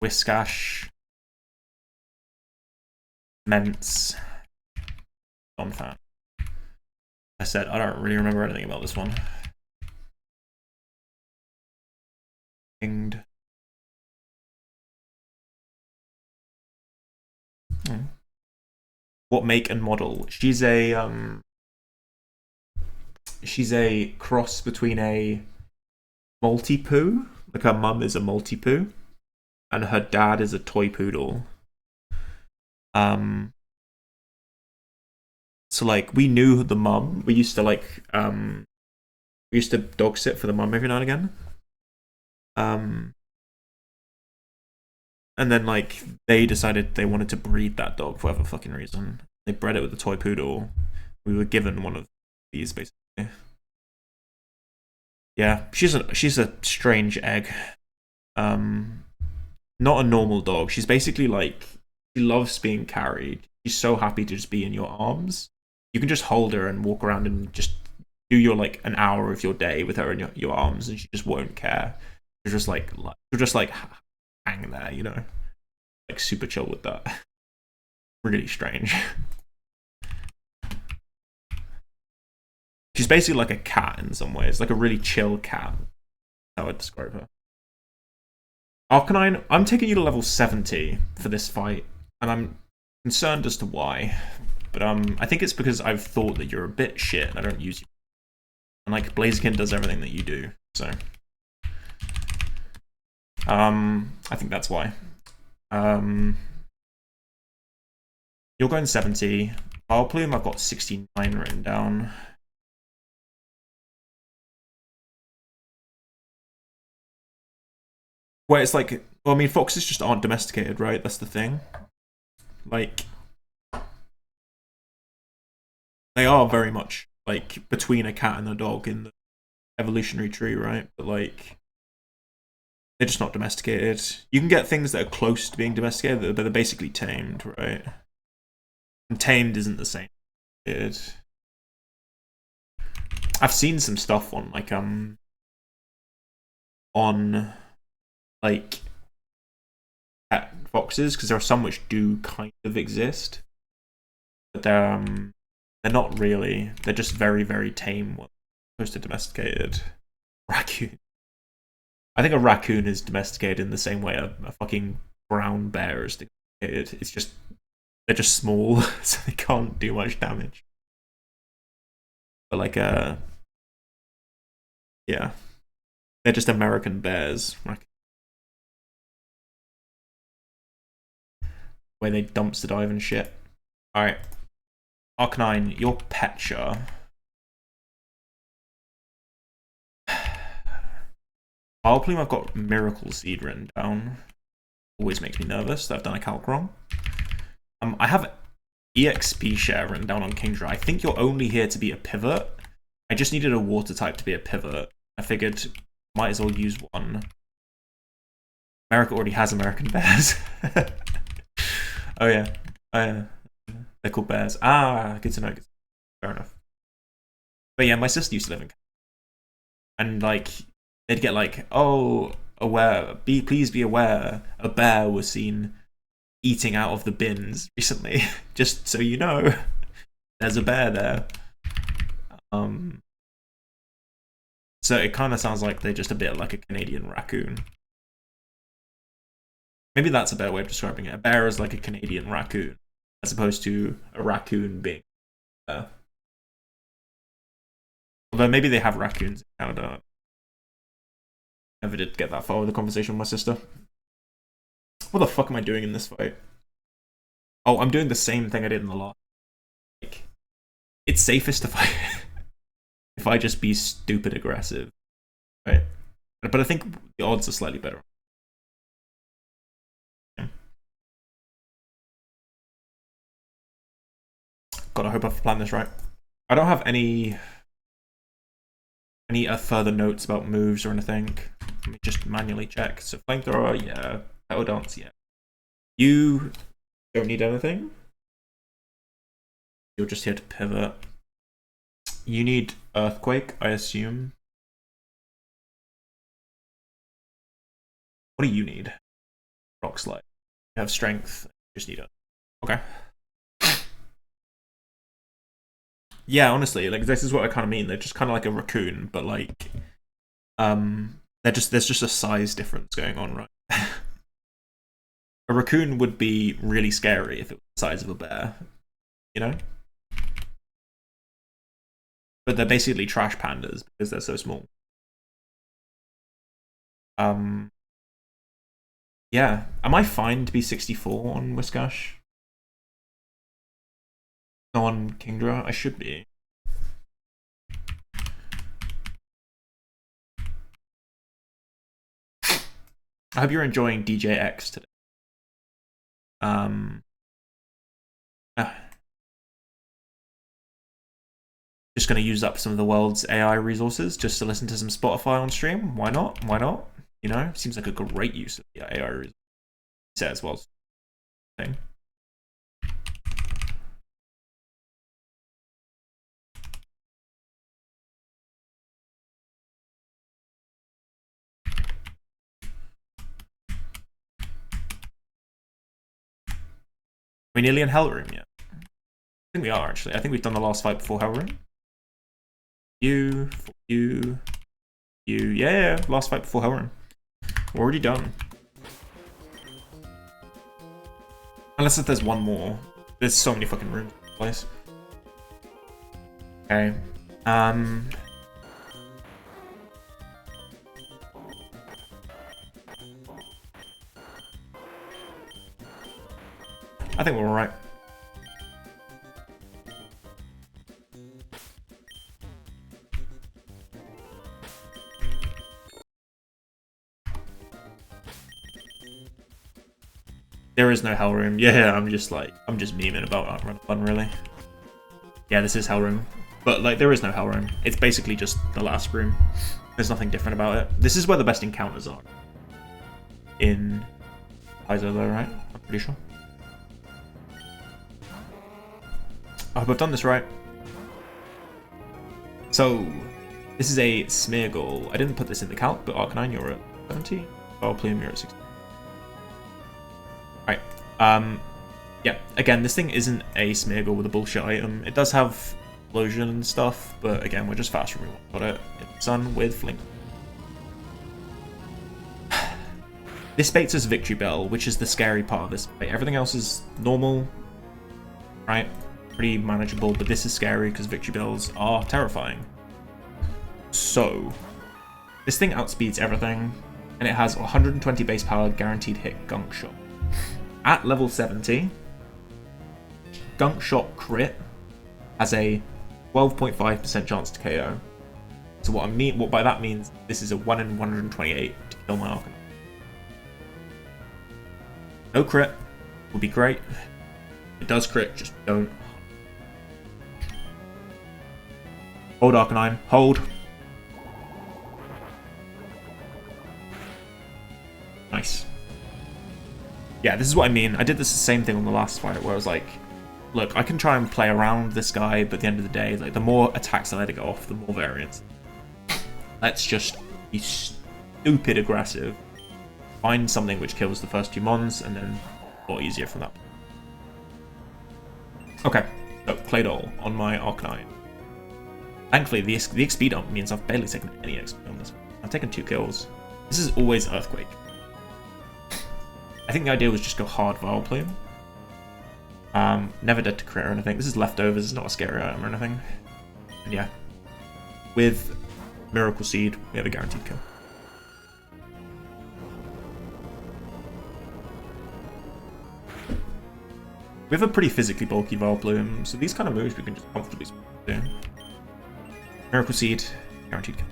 Whiscash, Mence, Donphan. I said I don't really remember anything about this one. Kinged. What make and model? She's a cross between a Multi-Poo, like her mum is a Multi-Poo, and her dad is a toy poodle. So like we knew the mum. We used to dog sit for the mum every now and again. And then like they decided they wanted to breed that dog for whatever fucking reason. They bred it with a toy poodle. We were given one of these basically. Yeah, she's a strange egg. Not a normal dog. She's basically like, she loves being carried. She's so happy to just be in your arms. You can just hold her and walk around and just do your like an hour of your day with her in your arms, and she just won't care. She'll just like hang there, you know, like super chill with that. Really strange. She's basically like a cat in some ways, like a really chill cat. That's how I'd describe her. Arcanine, I'm taking you to level 70 for this fight, and I'm concerned as to why. But I think it's because I've thought that you're a bit shit and I don't use you. And like Blaziken does everything that you do, so I think that's why. You're going 70. Vileplume, I've got 69 written down. Where it's like, well, I mean, foxes just aren't domesticated, right? That's the thing. Like, they are very much like between a cat and a dog in the evolutionary tree, right? But like, they're just not domesticated. You can get things that are close to being domesticated, but they're basically tamed, right? And tamed isn't the same. I've seen some stuff on like on like cat foxes, because there are some which do kind of exist, but they're not really. They're just very, very tame ones, opposed to domesticated raccoon. I think a raccoon is domesticated in the same way a fucking brown bear is domesticated. It's just they're just small, so they can't do much damage. But like yeah, they're just American bears. Where they dumpster dive and shit. Alright. Arc9, your Petra. I've got Miracle Seed written down. Always makes me nervous that I've done a calc wrong. I have EXP share written down on Kingdra. I think you're only here to be a pivot. I just needed a water type to be a pivot. I figured might as well use one. America already has American bears. Oh yeah. They're called bears. Ah, good to know. Fair enough. But yeah, my sister used to live in Canada. And like they'd get like, oh, please be aware, a bear was seen eating out of the bins recently. Just so you know, there's a bear there. So it kind of sounds like they're just a bit like a Canadian raccoon. Maybe that's a better way of describing it. A bear is like a Canadian raccoon, as opposed to a raccoon being a bear. Although maybe they have raccoons in Canada. Never did get that far with the conversation with my sister. What the fuck am I doing in this fight? Oh, I'm doing the same thing I did in the last. Like, it's safest if I just be stupid aggressive, right? But I think the odds are slightly better. God, I hope I've planned this right. I don't have any further notes about moves or anything. Let me just manually check. So flamethrower, yeah. Petal dance, yeah. You don't need anything. You're just here to pivot. You need earthquake, I assume. What do you need? Rock slide. You have strength. You just need it. Okay. Yeah, honestly, like this is what I kind of mean. They're just kind of like a raccoon, but like, there's just a size difference going on, right? A raccoon would be really scary if it was the size of a bear, you know? But they're basically trash pandas because they're so small. Yeah. Am I fine to be 64 on Whiskash? No, on Kingdra? I should be. I hope you're enjoying DJX today. Just going to use up some of the world's AI resources just to listen to some Spotify on stream. Why not? Why not? You know, seems like a great use of the AI resources. As well. Thing. Are we nearly in Hellroom yet? I think we are, actually. I think we've done the last fight before Hellroom. You. Yeah, last fight before Hellroom. We're already done. Unless if there's one more. There's so many fucking rooms in this place. Okay. I think we're alright. There is no Hellroom. Yeah, I'm just memeing about Outrun Fun, really. Yeah, this is Hellroom. But, like, there is no Hellroom. It's basically just the last room. There's nothing different about it. This is where the best encounters are. In Kaizo, though, right? I'm pretty sure. I hope I've done this right. So, this is a smear goal. I didn't put this in the calc, but Arc9, you're at 70. I'll play him here at 60. Right. Yeah, again, this thing isn't a Smeargle with a bullshit item. It does have explosion and stuff, but again, we're just fast when we got it. It's Sun with Flink. This baits us Victory Bell, which is the scary part of this fight. Everything else is normal, right? Pretty manageable, but this is scary because Victory Bells are terrifying. So, this thing outspeeds everything, and it has 120 base power, guaranteed hit Gunk Shot. At level 70, Gunk Shot crit has a 12.5% chance to KO. So what by that means, this is a 1 in 128 to kill my Arcanine. No crit would be great. It does crit, just don't. Hold Arcanine, hold. Nice. Yeah, this is what I mean. I did this the same thing on the last fight where I was like, look, I can try and play around this guy, but at the end of the day, like the more attacks I let it go off, the more variance. Let's just be stupid aggressive. Find something which kills the first 2 mons, and then a lot easier from that. Okay, so Claydol on my Arcanine. Thankfully, the XP dump means I've barely taken any XP on this. I've taken 2 kills. This is always Earthquake. I think the idea was just go hard Vile Plume. Never dead to crit or anything. This is leftovers, it's not a scary item or anything. And yeah, with Miracle Seed, we have a guaranteed kill. We have a pretty physically bulky Vile Plume, so these kind of moves we can just comfortably do. Miracle Seed, guaranteed kill.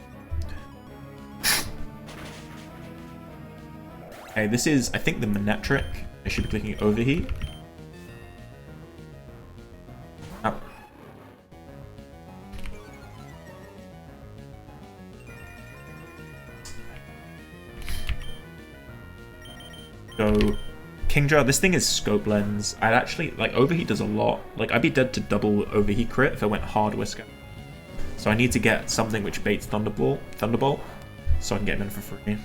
Okay, this is, I think, the Manectric. I should be clicking Overheat. Oh. So, Kingdra, this thing is Scope Lens. I'd actually, like, Overheat does a lot. Like, I'd be dead to double Overheat crit if I went hard Whisker. So I need to get something which baits Thunderbolt, so I can get him in for free.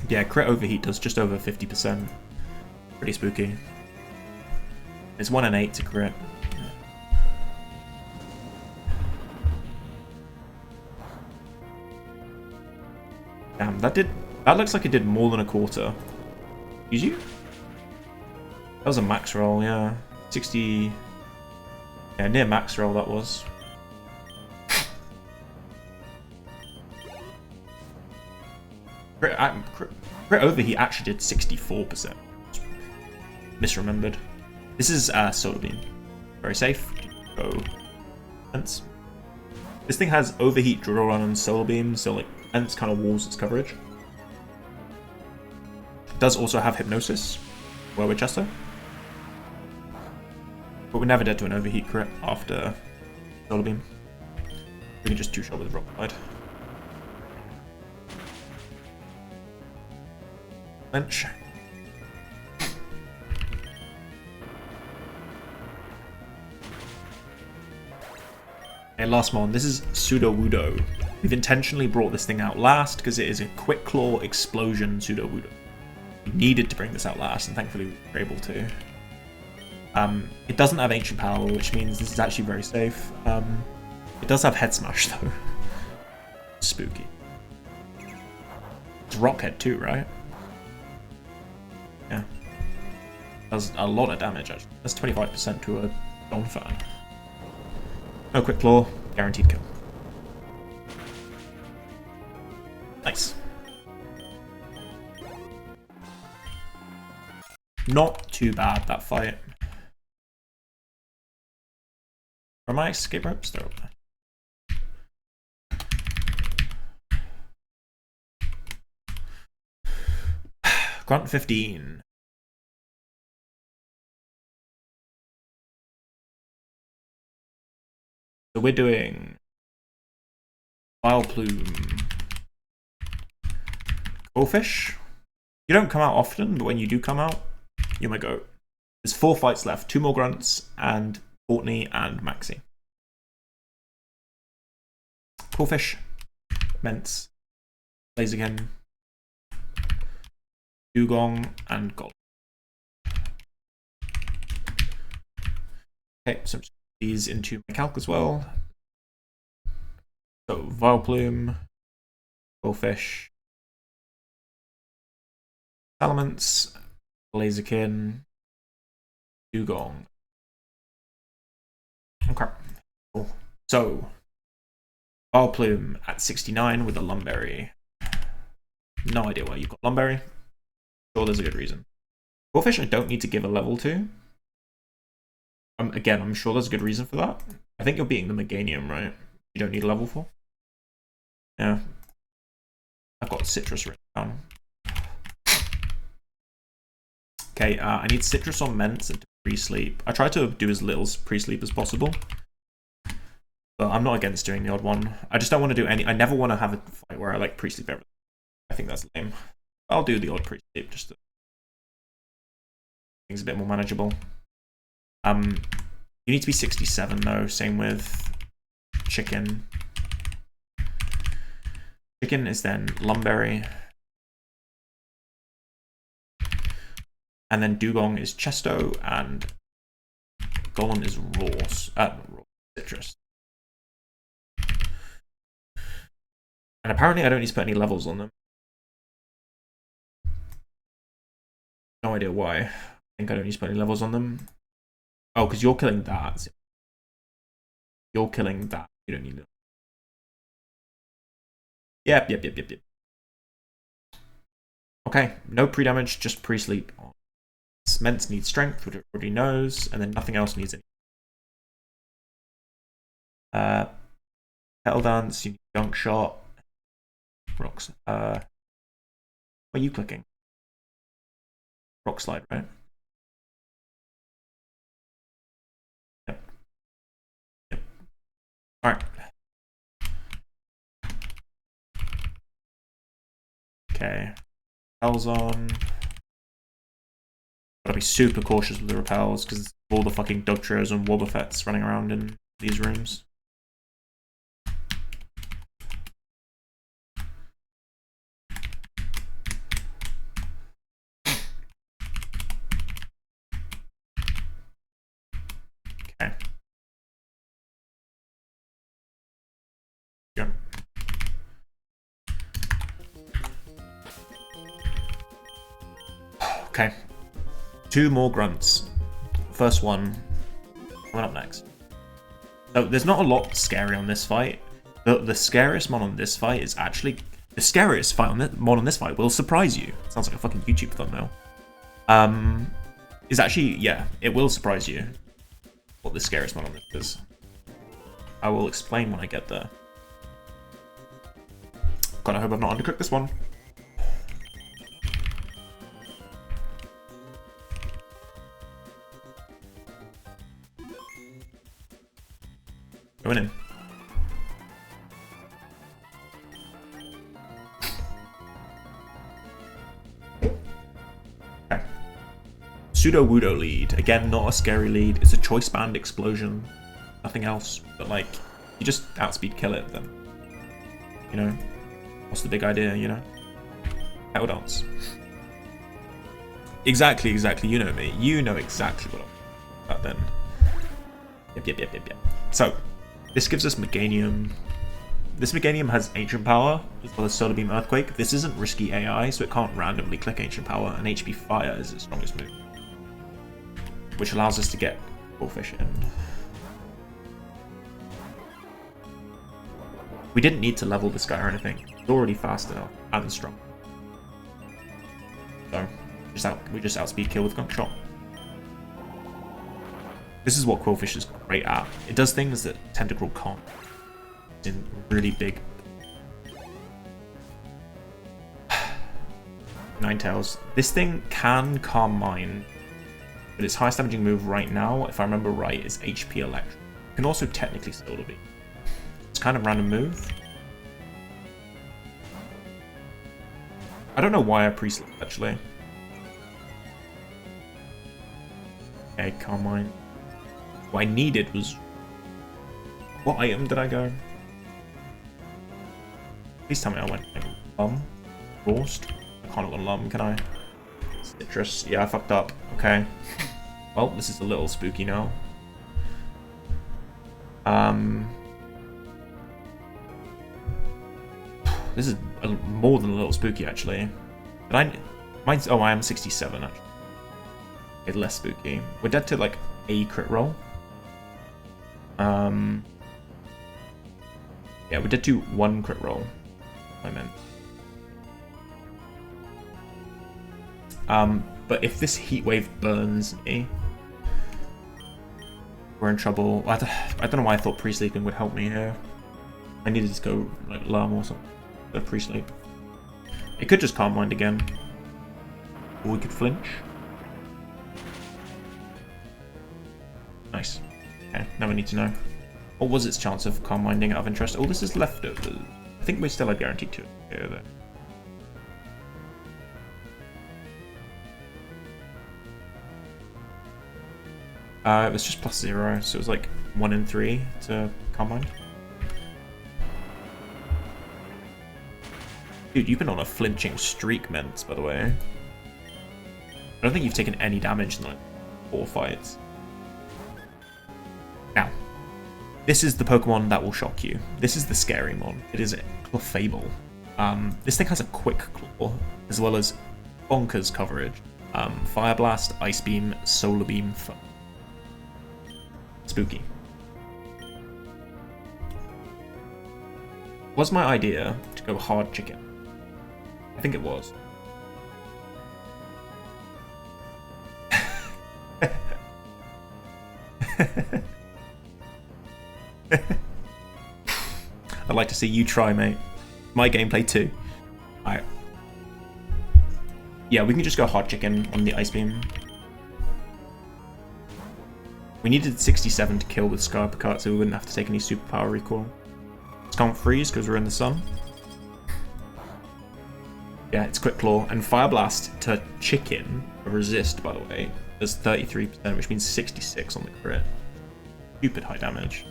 Yeah, crit Overheat does just over 50%. Pretty spooky. It's 1 in 8 to crit. Damn, that looks like it did more than a quarter. Excuse you? That was a max roll, yeah. 60. Yeah, near max roll that was. Crit Overheat actually did 64%. Misremembered. This is Solar Beam. Very safe. Go. Fence. This thing has Overheat, Drill Run, and Solar Beam, so like Fence kind of walls its coverage. It does also have Hypnosis, well with Chester. But we're never dead to an Overheat crit after Solar Beam. We can just 2-shot with Rock Slide. Bench. Okay, last mon. This is Sudowoodo. We've intentionally brought this thing out last because it is a Quick Claw Explosion Sudowoodo. We needed to bring this out last, and thankfully we were able to. It doesn't have Ancient Power, which means this is actually very safe. It does have Head Smash though. Spooky. It's Rockhead too, right? Yeah. Does a lot of damage actually. That's 25% to a non-fan. No Quick Claw, guaranteed kill. Nice. Not too bad, that fight. Are my escape ropes? They're open. Grunt 15. So we're doing Vile Plume. Goldfish. You don't come out often, but when you do come out, you're my goat. There's 4 fights left, 2 more grunts and Courtney, and Maxie. Coolfish, Ments, Blaziken, Dugong, and Gold. Okay, so I'm just these into my calc as well. So Vileplume, Coolfish, Salamence, Blaziken, Dugong. Okay, cool. So Vileplume at 69 with a Lumberry. No idea why you got Lumberry. Sure, there's a good reason. Coolfish I don't need to give a level to. Again, I'm sure there's a good reason for that. I think you're beating the Meganium, right? You don't need a level 4. Yeah. I've got Citrus written down. Okay, I need Citrus on Ments and pre-sleep. I try to do as little pre-sleep as possible. But I'm not against doing the odd one. I just don't want to do any... I never want to have a fight where I like pre-sleep everything. I think that's lame. I'll do the odd pre-sleep just to... things a bit more manageable. You need to be 67 though, same with Chicken. Chicken is then Lumberry. And then Dugong is Chesto, and Golem is Raw Citrus. And apparently I don't need to put any levels on them. No idea why. I think I don't need to put any levels on them. Oh, because you're killing that. You're killing that. You don't need it. Yep. Okay, no pre-damage, just pre-sleep. Ments needs strength, which it already knows, and then nothing else needs any. Petal Dance, you need Gunk Shot. Rocks. What are you clicking? Rock Slide, right? Yep. Alright. Okay. Repels on. Gotta be super cautious with the repels because all the fucking Dugtrios and Wobbuffets running around in these rooms. Okay. Go. Okay. 2 more grunts. First one coming up next. So there's not a lot scary on this fight. The scariest mod on this fight is actually the scariest fight on mod on this fight will surprise you. Sounds like a fucking YouTube thumbnail. Is actually, yeah, it will surprise you what the scariest mod on this is. I will explain when I get there. God, I hope I've not undercooked this one. Going in. Okay. Pseudo Wudo lead. Again, not a scary lead. It's a choice band explosion. Nothing else. But like, you just outspeed kill it, then. You know? What's the big idea, you know? Petal Dance. Exactly. You know me. You know exactly what I'm about then. Yep. So, this gives us Meganium. This Meganium has Ancient Power, as well as Solar Beam Earthquake. This isn't risky AI, so it can't randomly click Ancient Power, and HP Fire is its strongest move. Which allows us to get Coolfish in. We didn't need to level this guy or anything. He's already fast enough and strong. So, we just outspeed kill with Gunk Shot. This is what Quillfish is great at. It does things that Tentacruel can't. In really big. Ninetales. This thing can Calm Mind, but its highest damaging move right now, if I remember right, is HP Electric. It can also technically still be. It's kind of random move. I don't know why I pre-sleep actually. Okay, Calm Mind. What I needed was... What item did I go? Please tell me I went like lum? Roast? I can't go lum, can I? Citrus. Yeah, I fucked up. Okay. Well, this is a little spooky now. This is more than a little spooky, actually. But mine's... Oh, I am 67, actually. It's less spooky. We're dead to, like, a crit roll. Yeah, we did do 1 crit roll. I meant. But if this heat wave burns me, we're in trouble. I don't know why I thought pre-sleeping would help me here. I needed to go like lum or something. Pre-sleep. It could just calm mind again, or we could flinch. Nice. Okay, now we need to know. What was its chance of calm minding out of interest? Oh, this is leftovers. I think we still had guaranteed to here though. It was just +0, so it was like 1 in 3 to calm mind. Dude, you've been on a flinching streak, Ments, by the way. I don't think you've taken any damage in like 4 fights. Now, this is the Pokemon that will shock you. This is the scary mon. It is Clefable. This thing has a quick claw, as well as bonkers coverage. Fire Blast, Ice Beam, Solar Beam, spooky. Was my idea to go hard chicken? I think it was. I'd like to see you try, mate. My gameplay too. Alright. Yeah, we can just go hard chicken on the Ice Beam. We needed 67 to kill with Scarpicart, so we wouldn't have to take any superpower recall. Can't freeze because we're in the sun. Yeah, it's Quick Claw. And Fire Blast to chicken, resist by the way, does 33%, which means 66 on the crit. Stupid high damage.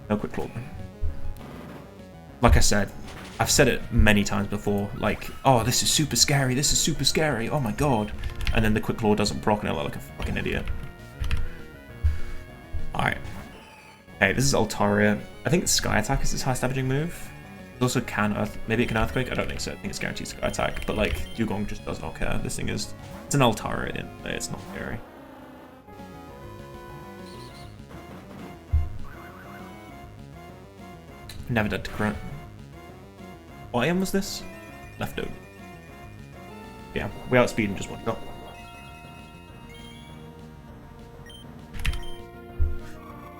No Quick Claw. Like I said, I've said it many times before, like, oh, this is super scary, oh my god. And then the Quick Claw doesn't proc and I look like a fucking idiot. Alright. Okay, this is Altaria. I think Sky Attack is its highest damaging move. It also can Earth... Maybe it can Earthquake? I don't think so. I think it's guaranteed Sky Attack. But, like, Dugong just does not care. This thing is... It's an Altaria, it's not scary. Never dead to Grunt. What item was this? Leftover. Yeah, we outspeed him just one shot.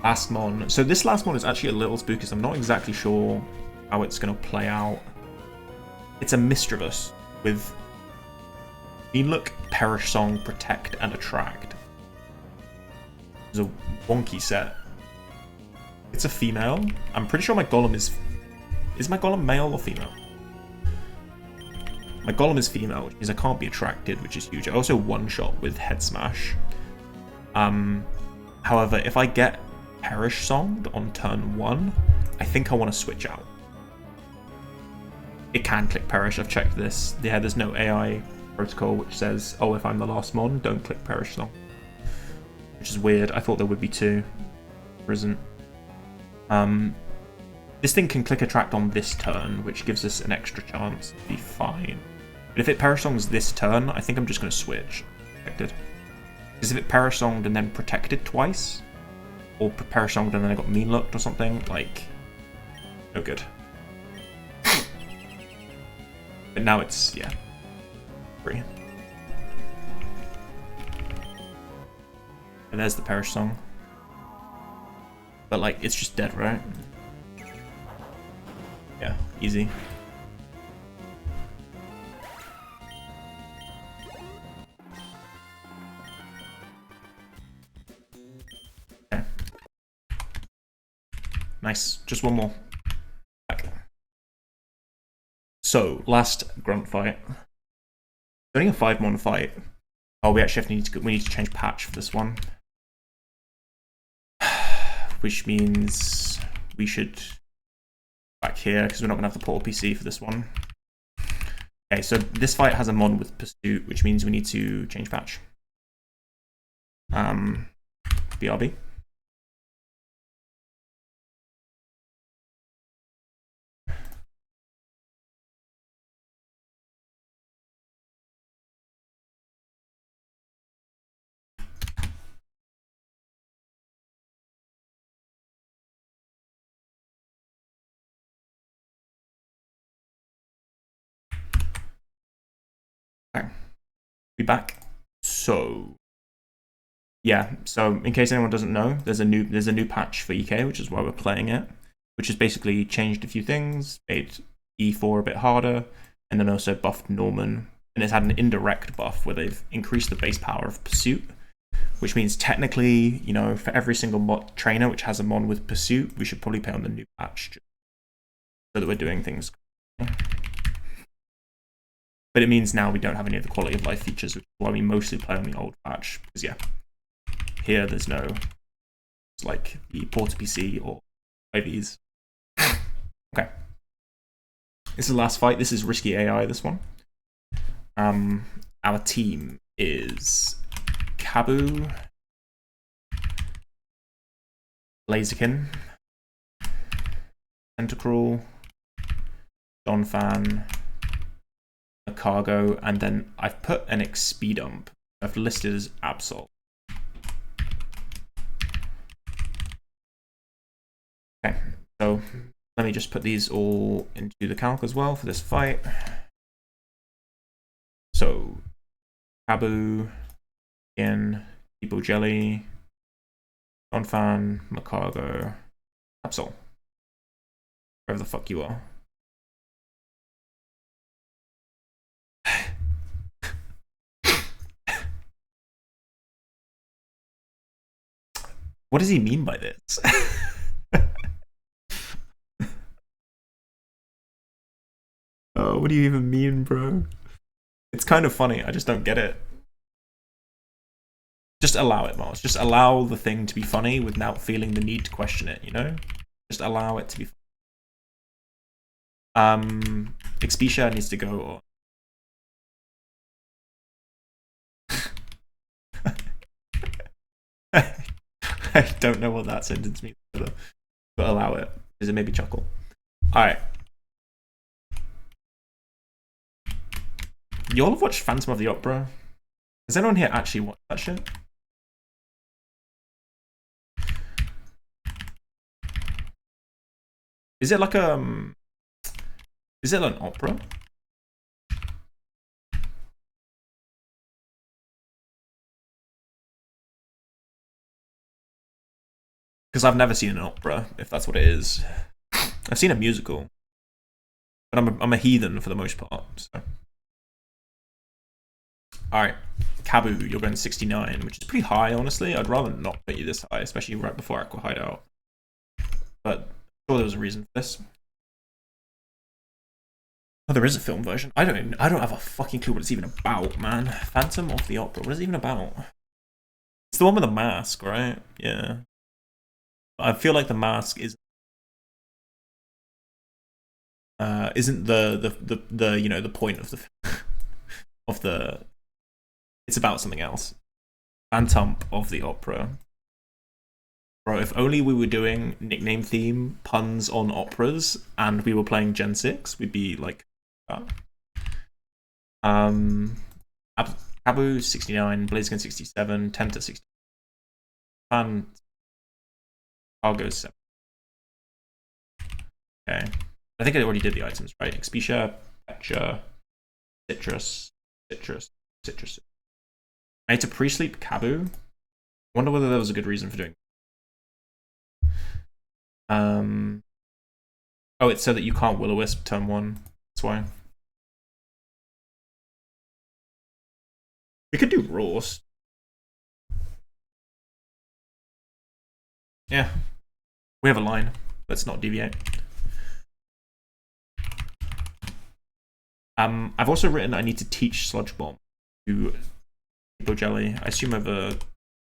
Last mon. So this last mon is actually a little spooky, so I'm not exactly sure how it's going to play out. It's a Misdreavus with Look, Perish Song, Protect, and Attract. It's a wonky set. It's a female. I'm pretty sure my Golem is... Is my Golem male or female? My Golem is female, which means I can't be attracted, which is huge. I also one-shot with Head Smash. However, if I get Perish Songed on turn 1, I think I want to switch out. It can click Perish, I've checked this. Yeah, there's no AI protocol which says, oh, if I'm the last mon, don't click Perish Song. Which is weird, I thought there would be 2. There isn't. This thing can click Attract on this turn, which gives us an extra chance to be fine. But if it Perish Songs this turn, I think I'm just going to switch. Protected. Because if it Perish Songed and then Protected twice, or Perish Songed and then I got Mean Looked or something, like, no good. But now it's, yeah, free. And there's the Perish Song. But, like, it's just dead, right? Yeah, easy. Okay. Nice. Just one more. Back. So, last grunt fight. Only a 5-mon fight. Oh, we actually need to change patch for this one. which means we should back here because we're not gonna have the portal PC for this one. Okay, so this fight has a mon with pursuit, which means we need to change patch. BRB. Okay, be back. So yeah, so in case anyone doesn't know, there's a new patch for EK, which is why we're playing it, which has basically changed a few things, made E4 a bit harder, and then also buffed Norman, and it's had an indirect buff where they've increased the base power of Pursuit, which means technically, you know, for every single trainer which has a mon with Pursuit, we should probably play on the new patch so that we're doing things. But it means now we don't have any of the quality of life features, which is why we mostly play on the old patch, because yeah, here there's no, it's like the Porta PC or IVs. Okay. This is the last fight. This is Risky AI, this one. Our team is Kabu, Blaziken, Tentacruel, Donphan, a Cargo, and then I've put an XP dump. I've listed as Absol. Okay, so let me just put these all into the calc as well for this fight. So, Kabu, again, Depot Jelly, Donphan, Macargo, Absol. Wherever the fuck you are. What does he mean by this? Oh, what do you even mean, bro? It's kind of funny. I just don't get it. Just allow it, Mars. Just allow the thing to be funny without feeling the need to question it, you know? Just allow it to be funny. Expedia needs to go on. I don't know what that sentence means, but allow it, because it made me chuckle. Alright. Y'all have watched Phantom of the Opera? Has anyone here actually watched that shit? Is it like is it an opera? Because I've never seen an opera, if that's what it is. I've seen a musical, but I'm a heathen for the most part. So. All right, Kabu, you're going 69, which is pretty high, honestly. I'd rather not put you this high, especially right before Aqua Hideout. But I'm sure there was a reason for this. Oh, there is a film version. I don't have a fucking clue what it's even about, man. Phantom of the Opera. What is it even about? It's the one with the mask, right? Yeah. I feel like the mask isn't the you know, the point of the it's about something else. Phantom of the Opera. Bro, if only we were doing nickname theme puns on operas and we were playing Gen 6, we'd be like Kabu 69, Blaziken 67, Tenta 60. Fan Cargo 7. Okay. I think I already did the items, right? Expedia, Petra, Citrus. I need to pre-sleep Kabu. Wonder whether there was a good reason for doing. Oh, it's so that you can't Will-O-Wisp turn 1. That's why. We could do Roast. Yeah. We have a line. Let's not deviate. I've also written I need to teach Sludge Bomb to Jelly. I assume over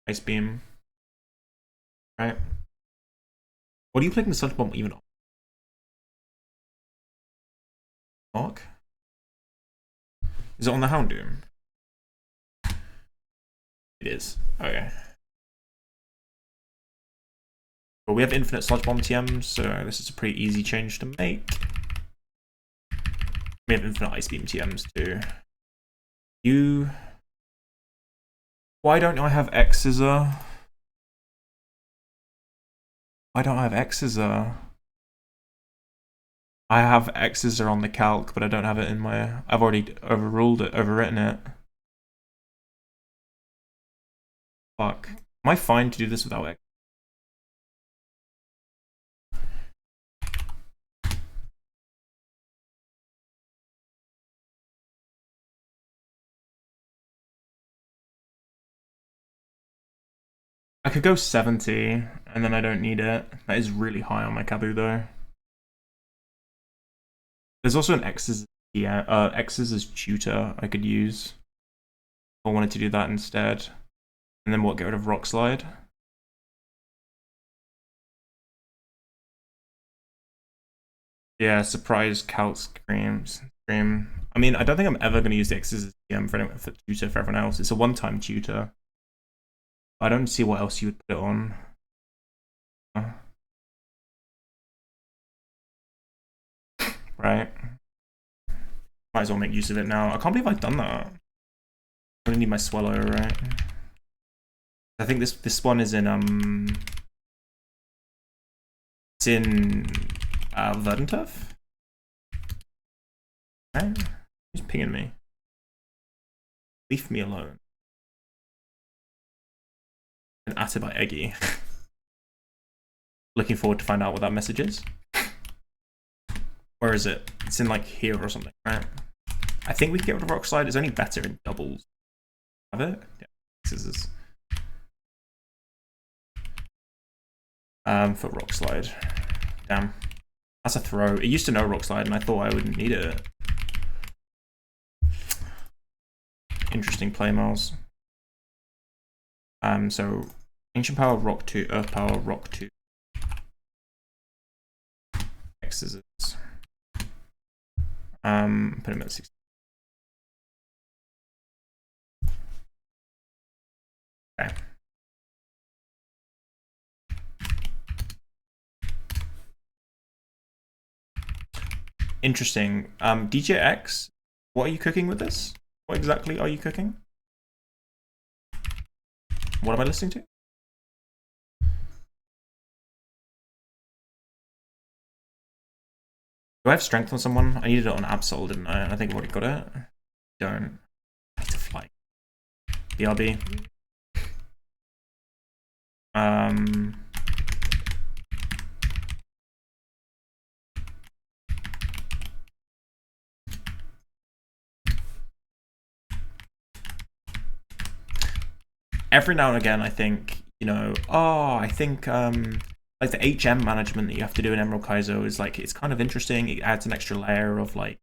Ice Beam. Right? What are you clicking the sludge bomb even on? Mark? Is it on the Houndoom? It is. Okay. Well, we have infinite sludge bomb TMs, so this is a pretty easy change to make. We have infinite ice beam TMs too. Why don't I have X Scissor? Why don't I have X Scissor? I have X Scissor on the calc, but I don't have it in my... I've already overwritten it. Fuck. Am I fine to do this without X? I could go 70, and then I don't need it. That is really high on my Kabu, though. There's also an X's as tutor I could use. I wanted to do that instead. And then what, get rid of Rock Slide? Yeah, surprise calc scream. I mean, I don't think I'm ever going to use the X's as TM for tutor for everyone else. It's a one-time tutor. I don't see what else you would put it on. Right. Might as well make use of it now. I can't believe I've done that. I only need my Swallow, right? I think this one is in it's in Verdanturf. Right? Who's pinging me? Leave me alone. And at it by Eggy. Looking forward to find out what that message is. Or is it? It's in like here or something, right? I think we can get rid of Rock Slide. It's only better in doubles. Have it? Yeah. Scissors. For Rock Slide. Damn. That's a throw. It used to know Rock Slide and I thought I wouldn't need it. Interesting play, Miles. So Ancient Power, Rock 2, Earth Power, Rock 2. X Scissors. Put him at 60. Okay. Interesting. DJX, what are you cooking with this? What exactly are you cooking? What am I listening to? Do I have strength on someone? I needed it on Absol, didn't I? I think I've already got it. Don't. I need to fly. BRB. Every now and again, I think, you know, I think like the HM management that you have to do in Emerald Kaizo is like, it's kind of interesting. It adds an extra layer of like,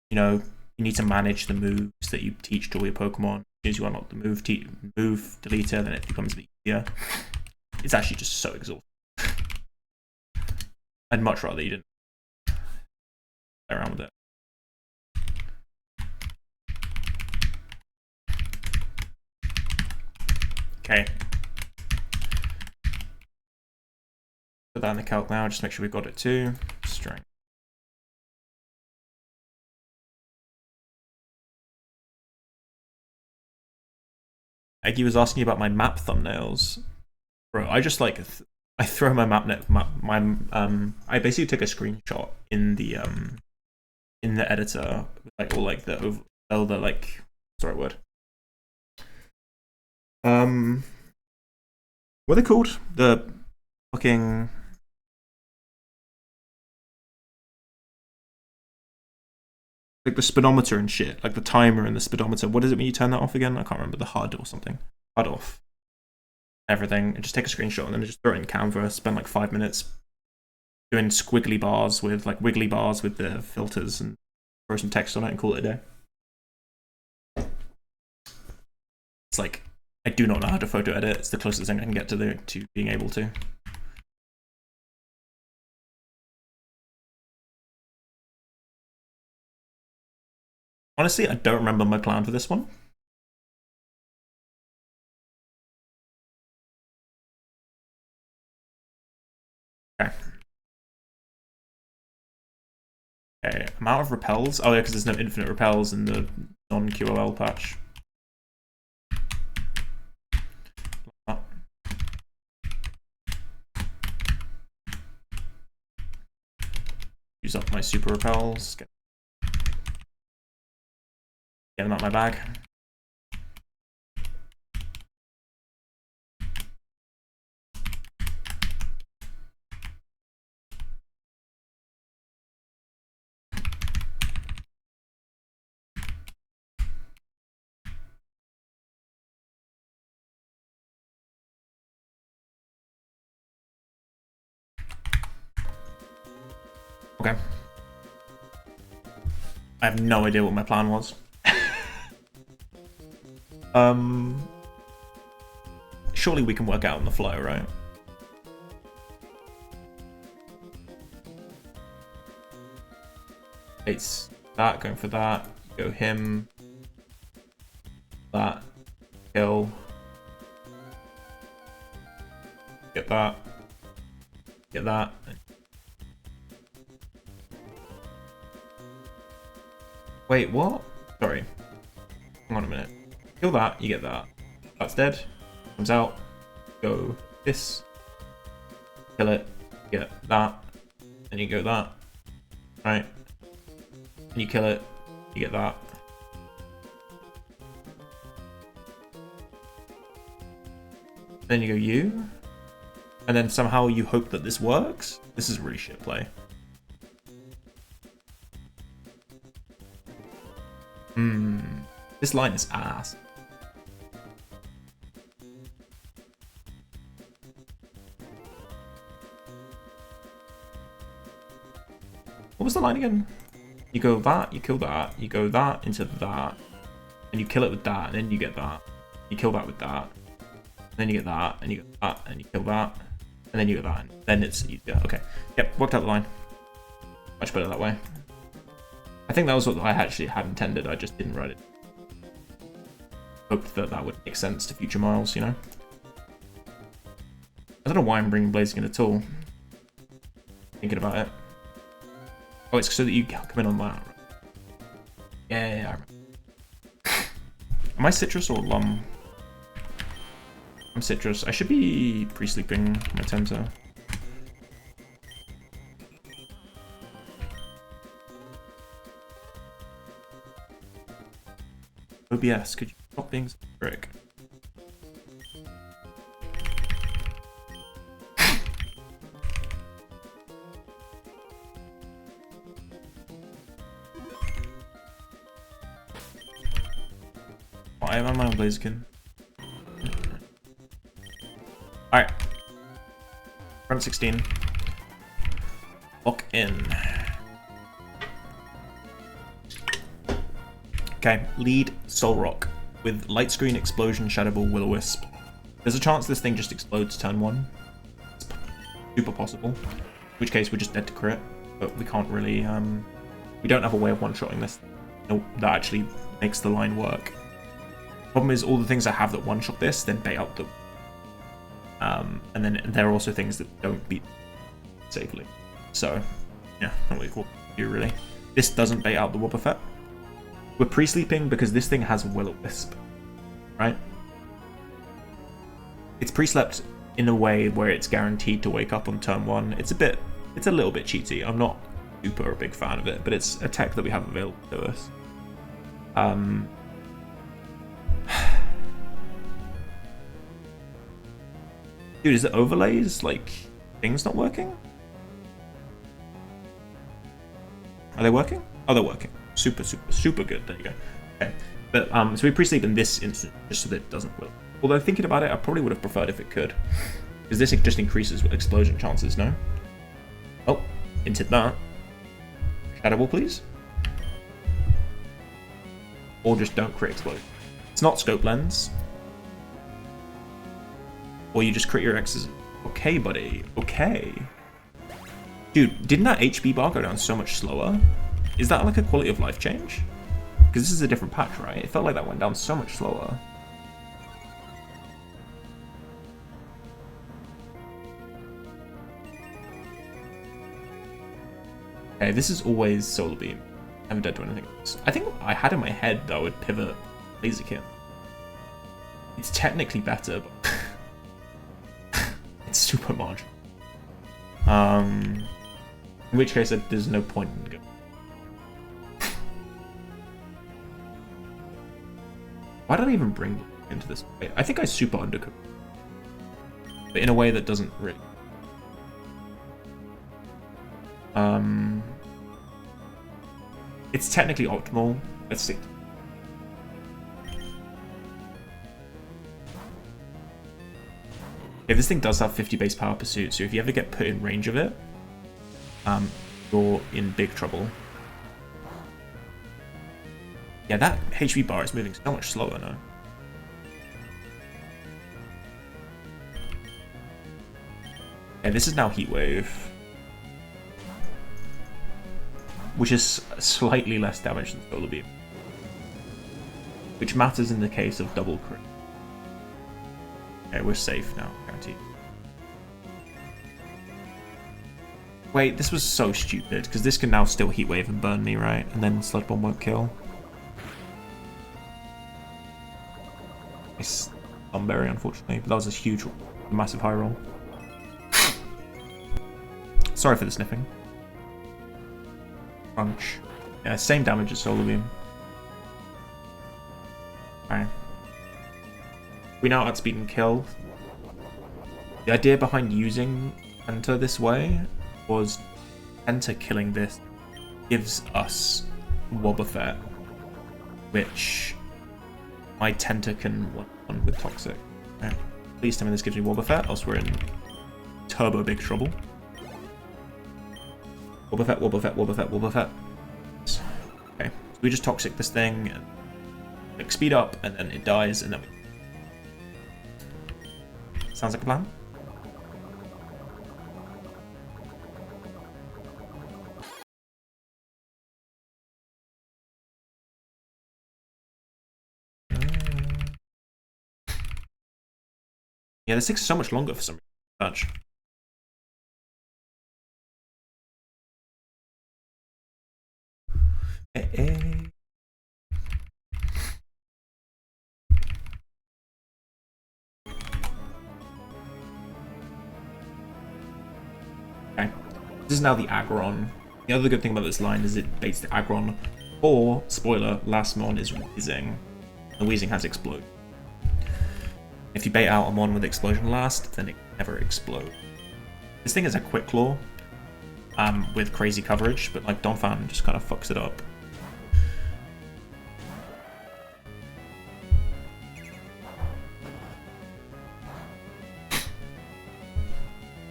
you know, you need to manage the moves that you teach to all your Pokemon. As soon as you unlock the move deleter, then it becomes a bit easier. It's actually just so exhausting. I'd much rather you didn't play around with it. Okay. Put that in the calc now, just make sure we've got it too. Strength. Eggy was asking about my map thumbnails. Bro, I just like I throw my I basically took a screenshot in the editor, like all like the like sorry word. What are they called? The fucking like the speedometer and shit, like the timer and the speedometer. What is it when you turn that off again? I can't remember. The HUD or something. HUD off. Everything, and just take a screenshot and then just throw it in Canva. Spend like 5 minutes doing squiggly bars with like wiggly bars with the filters and throw some text on it and call it a day. It's like I do not know how to photo edit. It's the closest thing I can get to being able to. Honestly, I don't remember my plan for this one. Okay. Okay, I'm out of repels. Oh yeah, because there's no infinite repels in the non-QOL patch. Use up my super repels. Get them out my bag. Okay. I have no idea what my plan was. Surely we can work out on the fly, right? It's that, going for that. Go him. That. Kill. Get that. Get that. Wait, what? Sorry. Hang on a minute. Kill that, you get that. That's dead. Comes out. Go this. Kill it. Get that. Then you go that. Right. And you kill it. You get that. Then you go you. And then somehow you hope that this works. This is really shit play. This line is ass. What was the line again? You go that, you kill that, you go that into that, and you kill it with that, and then you get that. You kill that with that, and then you get that, and you get that, and you kill that, and then you get that, and then it's easier. Okay, yep, worked out the line. Much better that way. I think that was what I actually had intended, I just didn't write it. Hoped that that would make sense to future miles, you know? I don't know why I'm bringing Blazing in at all. Thinking about it. Oh, it's so that you come in on that. Yeah, I remember. Am I citrus or lum? I'm citrus. I should be pre-sleeping my Tenta. OBS, could you stop being such a prick? I am on my own Blaziken. Alright. Front 16. Lock in. Okay, lead Soul Rock with Light Screen, Explosion, Shadow Ball, Will-O-Wisp. There's a chance this thing just explodes turn 1. It's super possible. In which case we're just dead to crit, but we can't really, we don't have a way of one-shotting this. Nope, that actually makes the line work. Problem is, all the things I have that one-shot this, then bait out them. And then there are also things that don't beat safely. So, yeah, not really cool to do, really. This doesn't bait out the Wobbuffet. We're pre-sleeping because this thing has Will-O-Wisp, right? It's pre-slept in a way where it's guaranteed to wake up on turn 1. It's a little bit cheaty. I'm not super a big fan of it, but it's a tech that we have available to us. Dude, is it overlays? Like, things not working? Are they working? Oh, they're working. Super, super, super good. There you go. Okay. But, so we pre-sleep in this instant, just so that it doesn't will. Although, thinking about it, I probably would have preferred if it could. Because this just increases explosion chances, no? Oh, into that. Shadow Ball, please. Or just don't crit explosion. It's not scope lens. Or you just crit your X's. Okay, buddy. Okay. Dude, didn't that HP bar go down so much slower? Is that like a quality of life change? Because this is a different patch, right? It felt like that went down so much slower. Okay, this is always Solar Beam. I haven't dead to anything else. I think I had in my head that I would pivot Laser Kill. It's technically better, but it's super marginal. In which case, there's no point in going. Why did I even bring it into this? I think I super undercooked, but in a way that doesn't really. It's technically optimal. Let's see. Okay, this thing does have 50 base power pursuit, so if you ever get put in range of it, you're in big trouble. Yeah, that HP bar is moving so much slower now. Okay, this is now Heat Wave, which is slightly less damage than Solar Beam, which matters in the case of double crit. Okay, we're safe now, guaranteed. Wait, this was so stupid, because this can now still Heat Wave and burn me, right? And then Sludge Bomb won't kill. Nice Thornberry, unfortunately, but that was a huge, massive high roll. Sorry for the sniffing. Crunch. Yeah, same damage as Solar Beam. Okay. We now outspeed and kill. The idea behind using Enter this way was Enter killing this gives us Wobbuffet, which my Tenta can one with Toxic. Okay. Please tell me this gives me Wobbuffet, else we're in turbo big trouble. Wobbuffet, Wobbuffet, Wobbuffet, Wobbuffet. Okay, so we just Toxic this thing, and like speed up, and then it dies, and then we... Sounds like a plan? Yeah, this takes so much longer for some reason. Okay, this is now the Aggron. The other good thing about this line is it baits the Aggron, or, spoiler, last mon is Wheezing. The Wheezing has Explode. If you bait out a mon with Explosion last, then it can never explode. This thing is a Quick Claw with crazy coverage, but like Donphan just kind of fucks it up.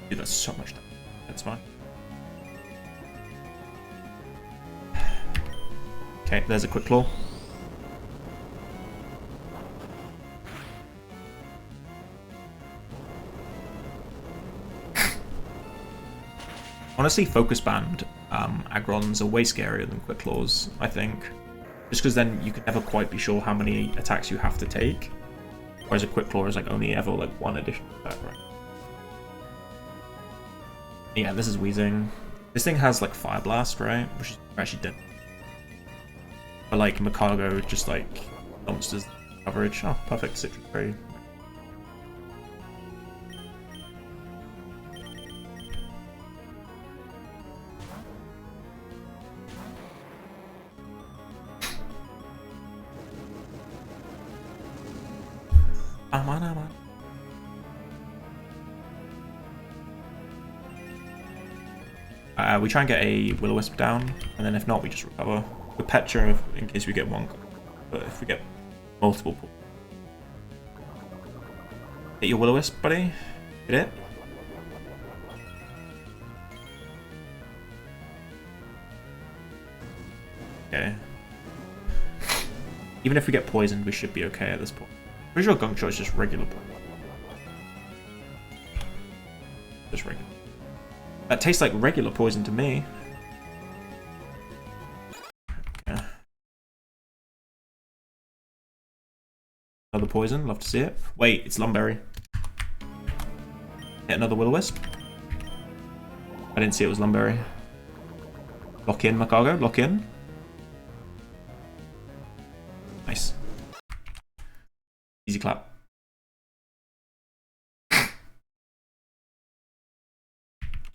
Dude, that's so much damage. That's fine. Okay, there's a Quick Claw. Honestly, Focus Band Aggrons are way scarier than Quick Claws, I think. Just because then you can never quite be sure how many attacks you have to take. Whereas a Quick Claw is like only ever like one additional attack, right? Yeah, this is Wheezing. This thing has like Fire Blast, right? Which is actually dead. But like Macargo just like dumpsters coverage. Oh, perfect Citrus Berry. We try and get a Will-O-Wisp down, and then if not, we just recover. With Petra in case we get one, but if we get multiple... Hit your Will-O-Wisp, buddy. Hit it. Okay. Even if we get poisoned, we should be okay at this point. Pretty sure Gunk Shot is just regular poison. Just regular. That tastes like regular poison to me. Another poison, love to see it. Wait, it's Lumberry. Hit another Will-O-Wisp. I didn't see it was Lumberry. Lock in, Macago, lock in. Nice. Easy clap.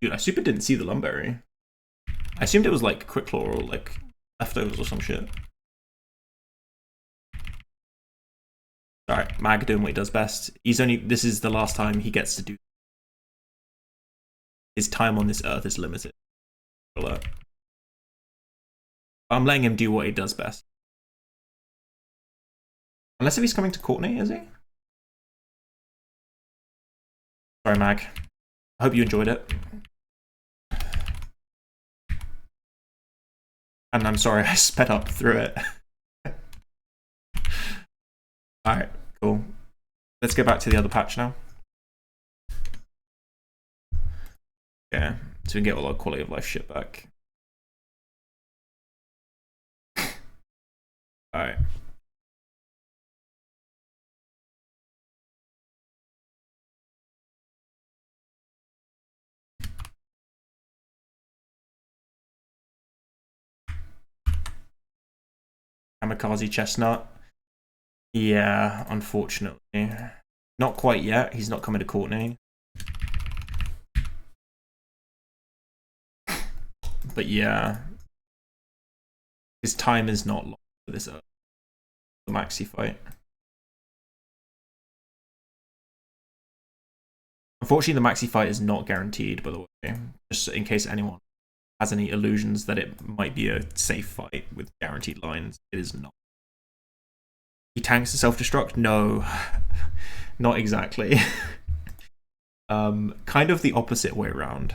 Dude, I super didn't see the Lumberry. I assumed it was like Quick Claw or like leftovers or some shit. Alright, Mag doing what he does best. This is the last time he gets to do. His time on this earth is limited. Alert. I'm letting him do what he does best. Unless if he's coming to Courtney, is he? Sorry, Mag. I hope you enjoyed it. And I'm sorry I sped up through it. Alright, cool. Let's go back to the other patch now. Yeah, so we can get all our quality of life shit back. Alright. Kamikaze Chestnut. Yeah, unfortunately. Not quite yet. He's not coming to Courtney. But yeah. His time is not long for this the Maxie Fight. Unfortunately, the Maxie Fight is not guaranteed, by the way. Just in case anyone has any illusions that it might be a safe fight with guaranteed lines. It is not. He tanks to self-destruct? No, not exactly. Kind of the opposite way around.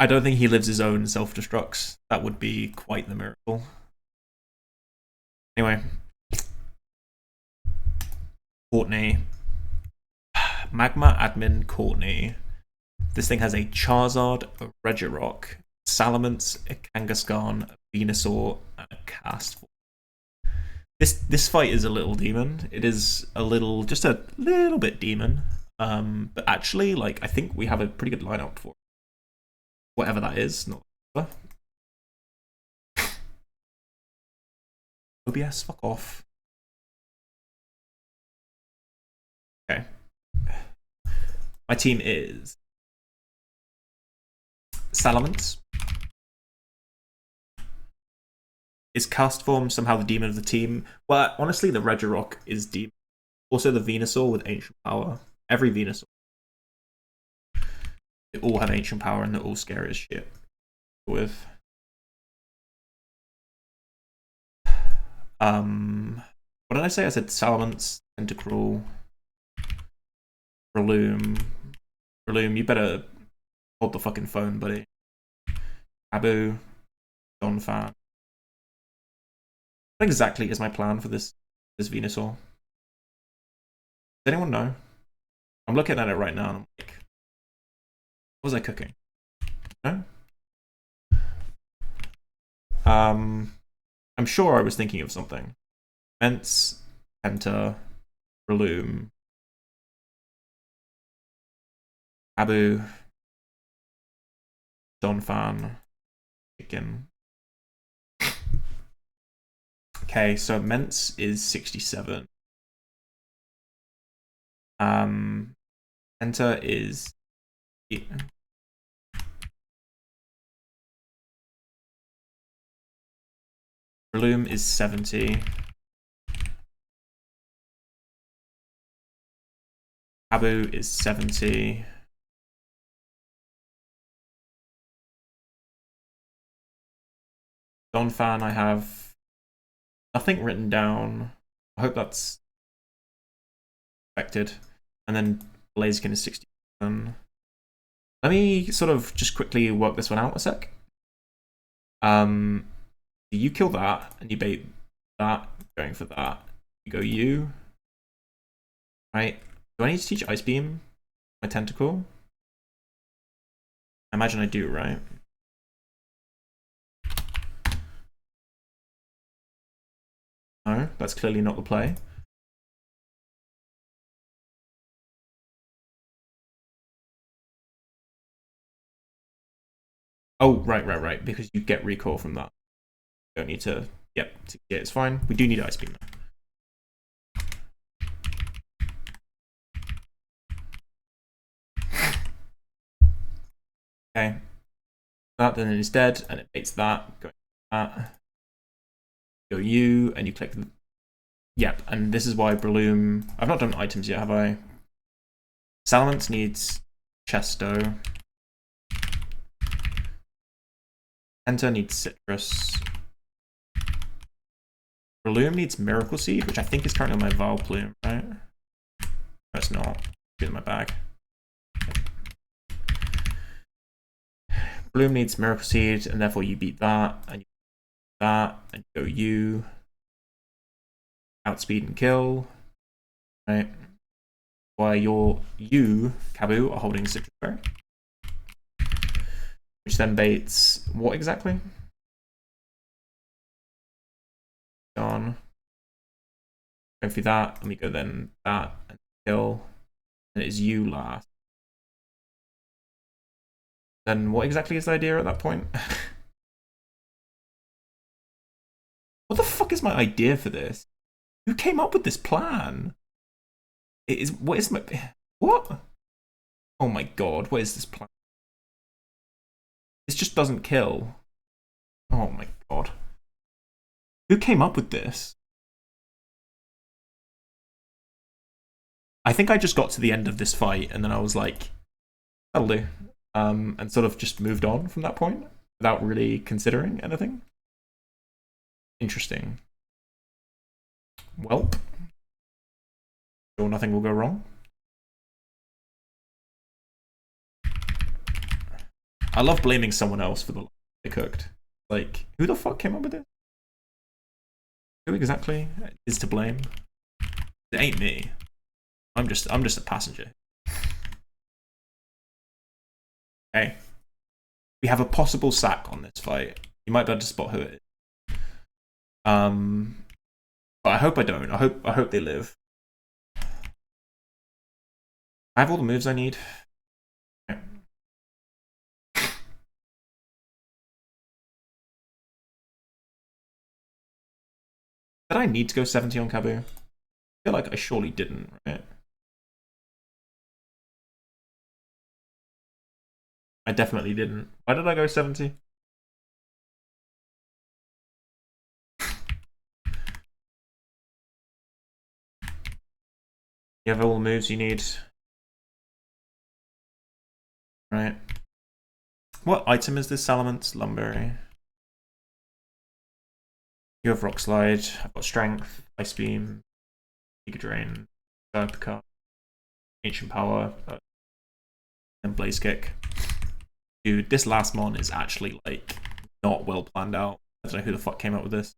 I don't think he lives his own self-destructs. That would be quite the miracle. Anyway. Courtney. Magma Admin Courtney. This thing has a Charizard, a Regirock, Salamence, a Kangaskhan, a Venusaur, and a Castform. This fight is a little demon. It is just a little bit demon. But actually, like, I think we have a pretty good lineup for it. Whatever that is, not OBS, fuck off. Okay. My team is Salamence. Is Castform somehow the demon of the team? Well, honestly, the Regirock is demon. Also the Venusaur with Ancient Power. Every Venusaur. They all have Ancient Power and they're all scary as shit. With what did I say? I said Salamence, Tentacruel, Breloom. Breloom, you better hold the fucking phone, buddy. Abu, Donphan. What exactly is my plan for this Venusaur? Does anyone know? I'm looking at it right now and I'm like, what was I cooking? No? I'm sure I was thinking of something. Mence, Penta, Breloom, Abu, Donphan, Chicken. Okay, so Mence is 67. Penta is 8. Breloom is 70. Abu is 70. Donphan, I have nothing written down. I hope that's affected. And then Blaziken is 67. Let me sort of just quickly work this one out a sec. You kill that, and you bait that, going for that. You go you. Right. Do I need to teach Ice Beam? My tentacle? I imagine I do, right? No, that's clearly not the play. Oh, right. Because you get recoil from that. Don't need to. Yep. Yeah, it's fine. We do need Ice Beam. Okay. That then is dead, and it baits that. Go that. Go you, and you click. Yep. And this is why Breloom. I've not done items yet, have I? Salamence needs Chesto. Enter needs Citrus. Breloom needs Miracle Seed, which I think is currently on my Vileplume, right? No, it's not. It's in my bag. Bloom needs Miracle Seed, and therefore you beat that, and you beat that, and go you. Outspeed and kill. Right? While you, Kabu, are holding Citrus Berry. Which then baits what exactly? On. Go through that, and we go then that, and kill. And it is you last. Then what exactly is the idea at that point? What the fuck is my idea for this? Who came up with this plan? What? Oh my god, what is this plan? This just doesn't kill. Oh my god. Who came up with this? I think I just got to the end of this fight and then I was like, that'll do. And sort of just moved on from that point without really considering anything. Interesting. Welp. Sure, nothing will go wrong. I love blaming someone else for the life they cooked. Like, who the fuck came up with it? Who exactly is to blame? It ain't me. I'm just a passenger. Okay. We have a possible sack on this fight. You might be able to spot who it is. But I hope I don't. I hope they live. I have all the moves I need. Okay. Did I need to go 70 on Kabu? I feel like I surely didn't, right? I definitely didn't. Why did I go 70? You have all the moves you need. Right. What item is this? Salamence, Lumberry. You have Rock Slide. I've got Strength, Ice Beam, Giga Drain, Uppercut, Ancient Power, and Blaze Kick. Dude, this last mon is actually like not well planned out. I don't know who the fuck came up with this,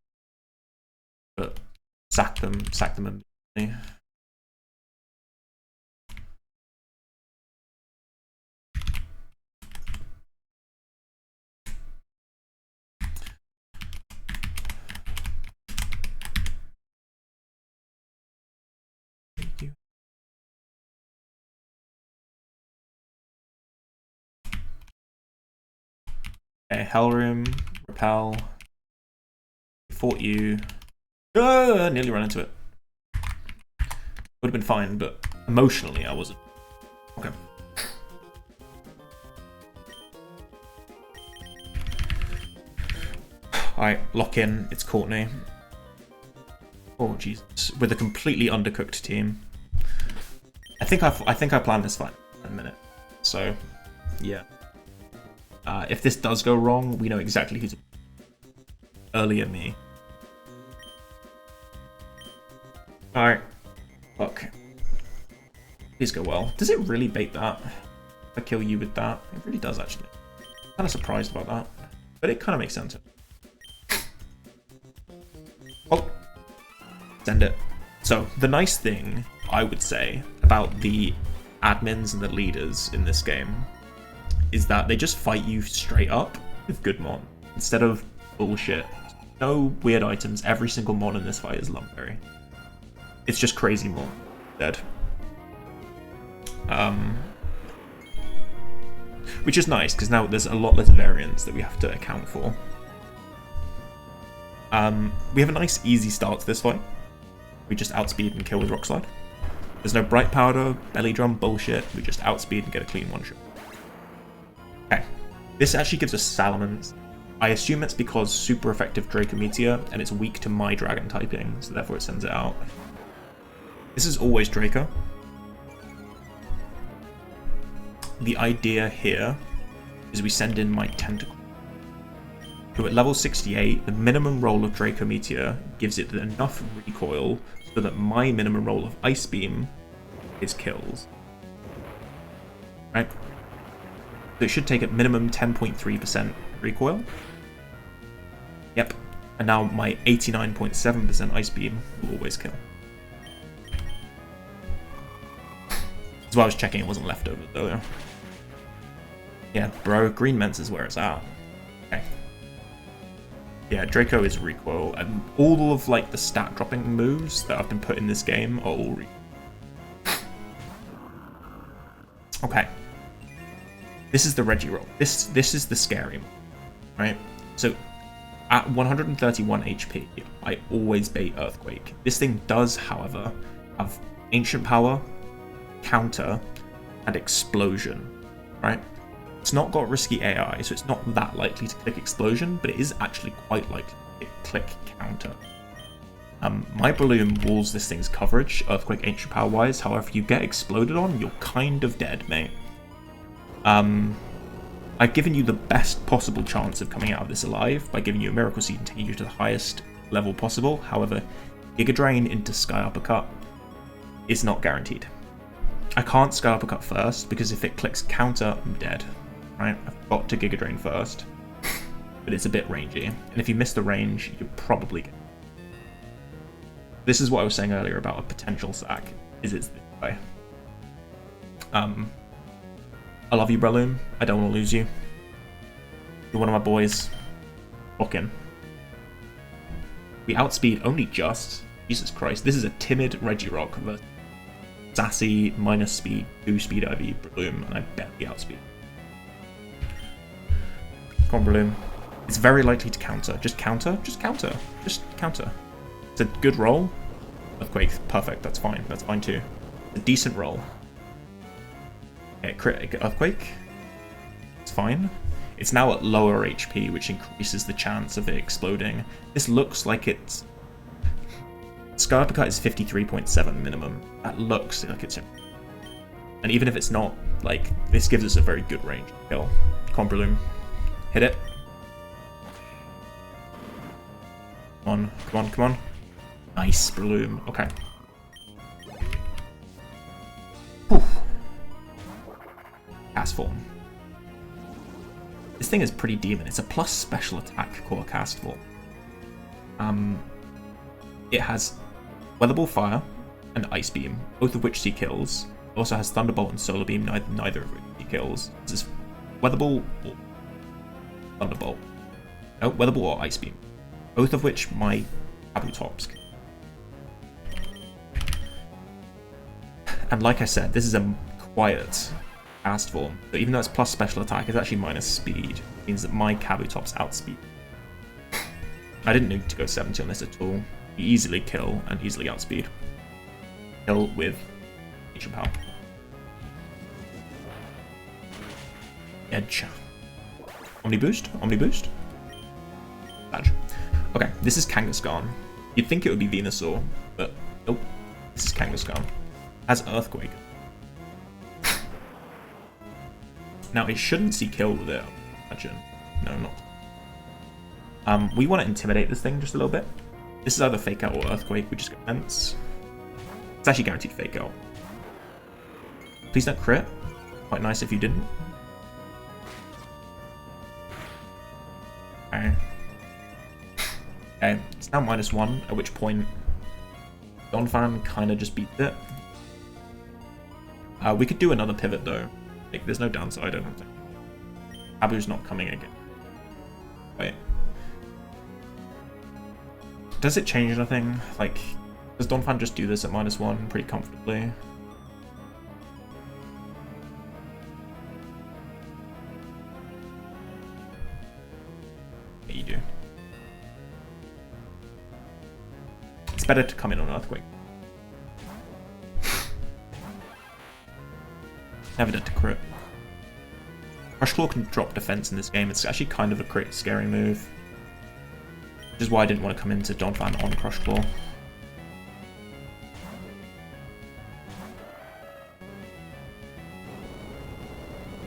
but sack them immediately. Thank you. Okay, Hellroom, Repel. Fought you. Nearly ran into it. Would have been fine, but emotionally I wasn't. Okay. Alright, lock in. It's Courtney. Oh Jesus! With a completely undercooked team. I think I planned this fight in a minute. So, yeah. If this does go wrong, we know exactly who to. Earlier me. Alright. Fuck. Please go well. Does it really bait that? If I kill you with that? It really does, actually. I'm kind of surprised about that. But it kind of makes sense. Oh. Send it. So the nice thing, I would say, about the admins and the leaders in this game is that they just fight you straight up with good mon, instead of bullshit. No weird items. Every single mon in this fight is Lumberry. It's just crazy mon. Dead. Which is nice, because now there's a lot less variance that we have to account for. We have a nice easy start to this fight. We just outspeed and kill with Rock Slide. There's no Bright Powder, Belly Drum bullshit. We just outspeed and get a clean one-shot. Okay. This actually gives us Salamence. I assume it's because super effective Draco Meteor, and it's weak to my Dragon typing, so therefore it sends it out. This is always Draco. The idea here is we send in my Tentacle. So at level 68, the minimum roll of Draco Meteor gives it enough recoil so that my minimum roll of Ice Beam is kills. Right? So it should take at minimum 10.3% recoil. Yep. And now my 89.7% Ice Beam will always kill. That's why I was checking it wasn't leftovers earlier. Yeah, bro, Green Mence is where it's at. Okay. Yeah, Draco is recoil, and all of like the stat dropping moves that have been put in this game are all recoil. Okay. This is the Regiroll. This is the scary one, right? So at 131 HP, I always bait Earthquake. This thing does, however, have Ancient Power, Counter, and Explosion, right? It's not got risky AI, so it's not that likely to click Explosion, but it is actually quite likely to click Counter. My Balloon walls this thing's coverage, Earthquake Ancient Power wise, however if you get exploded on, you're kind of dead, mate. I've given you the best possible chance of coming out of this alive by giving you a Miracle Seed and taking you to the highest level possible, however, Giga Drain into Sky Uppercut is not guaranteed. I can't Sky Uppercut first, because if it clicks Counter, I'm dead. Right? I've got to Giga Drain first, but it's a bit rangy, and if you miss the range, you're probably get. This is what I was saying earlier about a potential sack, is it's this way. I love you, Breloom. I don't want to lose you. You're one of my boys. Lock in. We outspeed only just. Jesus Christ, this is a timid Regirock versus sassy minus speed, 2 speed IV Breloom, and I barely outspeed. Come on, Breloom. It's very likely to counter. Just counter. Just counter. Just counter. It's a good roll. Earthquake. Perfect. That's fine. That's fine too. A decent roll. Okay, crit Earthquake. It's fine. It's now at lower HP, which increases the chance of it exploding. This looks like it's... Sky Uppercut is 53.7 minimum. That looks like it's... And even if it's not, like, this gives us a very good range to kill. Come on, Breloom. Hit it. Come on, come on, come on. Nice, Breloom. Okay. Whew. Cast Form. This thing is pretty demon. It's a plus special attack core Cast Form. It has Weatherball Fire and Ice Beam, both of which see kills. It also has Thunderbolt and Solar Beam, neither of which see kills. This is Weatherball or Thunderbolt. No, Weatherball or Ice Beam. Both of which my Kabutops can. And like I said, this is a quiet Cast Form. So even though it's plus special attack, it's actually minus speed. It means that my Kabutops outspeed. I didn't need to go 70 on this at all. You easily kill and easily outspeed. Kill with Ancient Power. Edge. Omni Boost? Omni Boost? Badge. Okay, this is Kangaskhan. You'd think it would be Venusaur, but nope. This is Kangaskhan. Has Earthquake. Now, it shouldn't see kill with it, I imagine. No, not. We want to intimidate this thing just a little bit. This is either Fake Out or Earthquake. We just get Mence. It's actually guaranteed Fake Out. Please don't crit. Quite nice if you didn't. Okay. Okay, it's now -1, at which point Donphan kind of just beat it. We could do another pivot though. Like, there's no downside, I don't think. Abu's not coming again. Wait. Does it change anything? Like, does Donphan just do this at -1 pretty comfortably? Yeah, you do. It's better to come in on Earthquake. Never dead to crit. Crush Claw can drop defense in this game. It's actually kind of a crit scary move. Which is why I didn't want to come into Donphan on Crush Claw.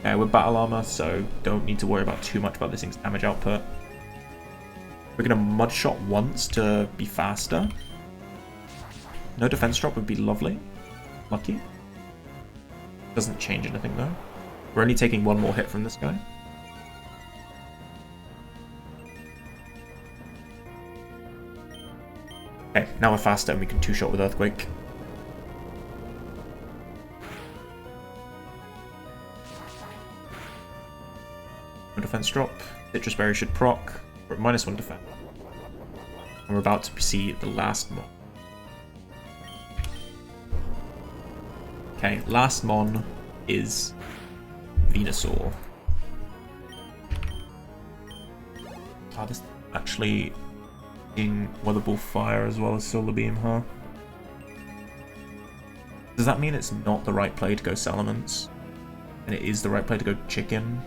Okay, we're battle armor, so don't need to worry about too much about this thing's damage output. We're gonna mud shot once to be faster. No defense drop would be lovely. Lucky. Doesn't change anything though. We're only taking one more hit from this guy. Okay, now we're faster and we can two-shot with Earthquake. No defense drop. Citrus Berry should proc. We're at -1 defense. And we're about to see the last mon. Okay, last mon is Venusaur. Ah, this is actually being Weather Ball Fire as well as Solar Beam, huh? Does that mean it's not the right play to go Salamence? And it is the right play to go Chicken?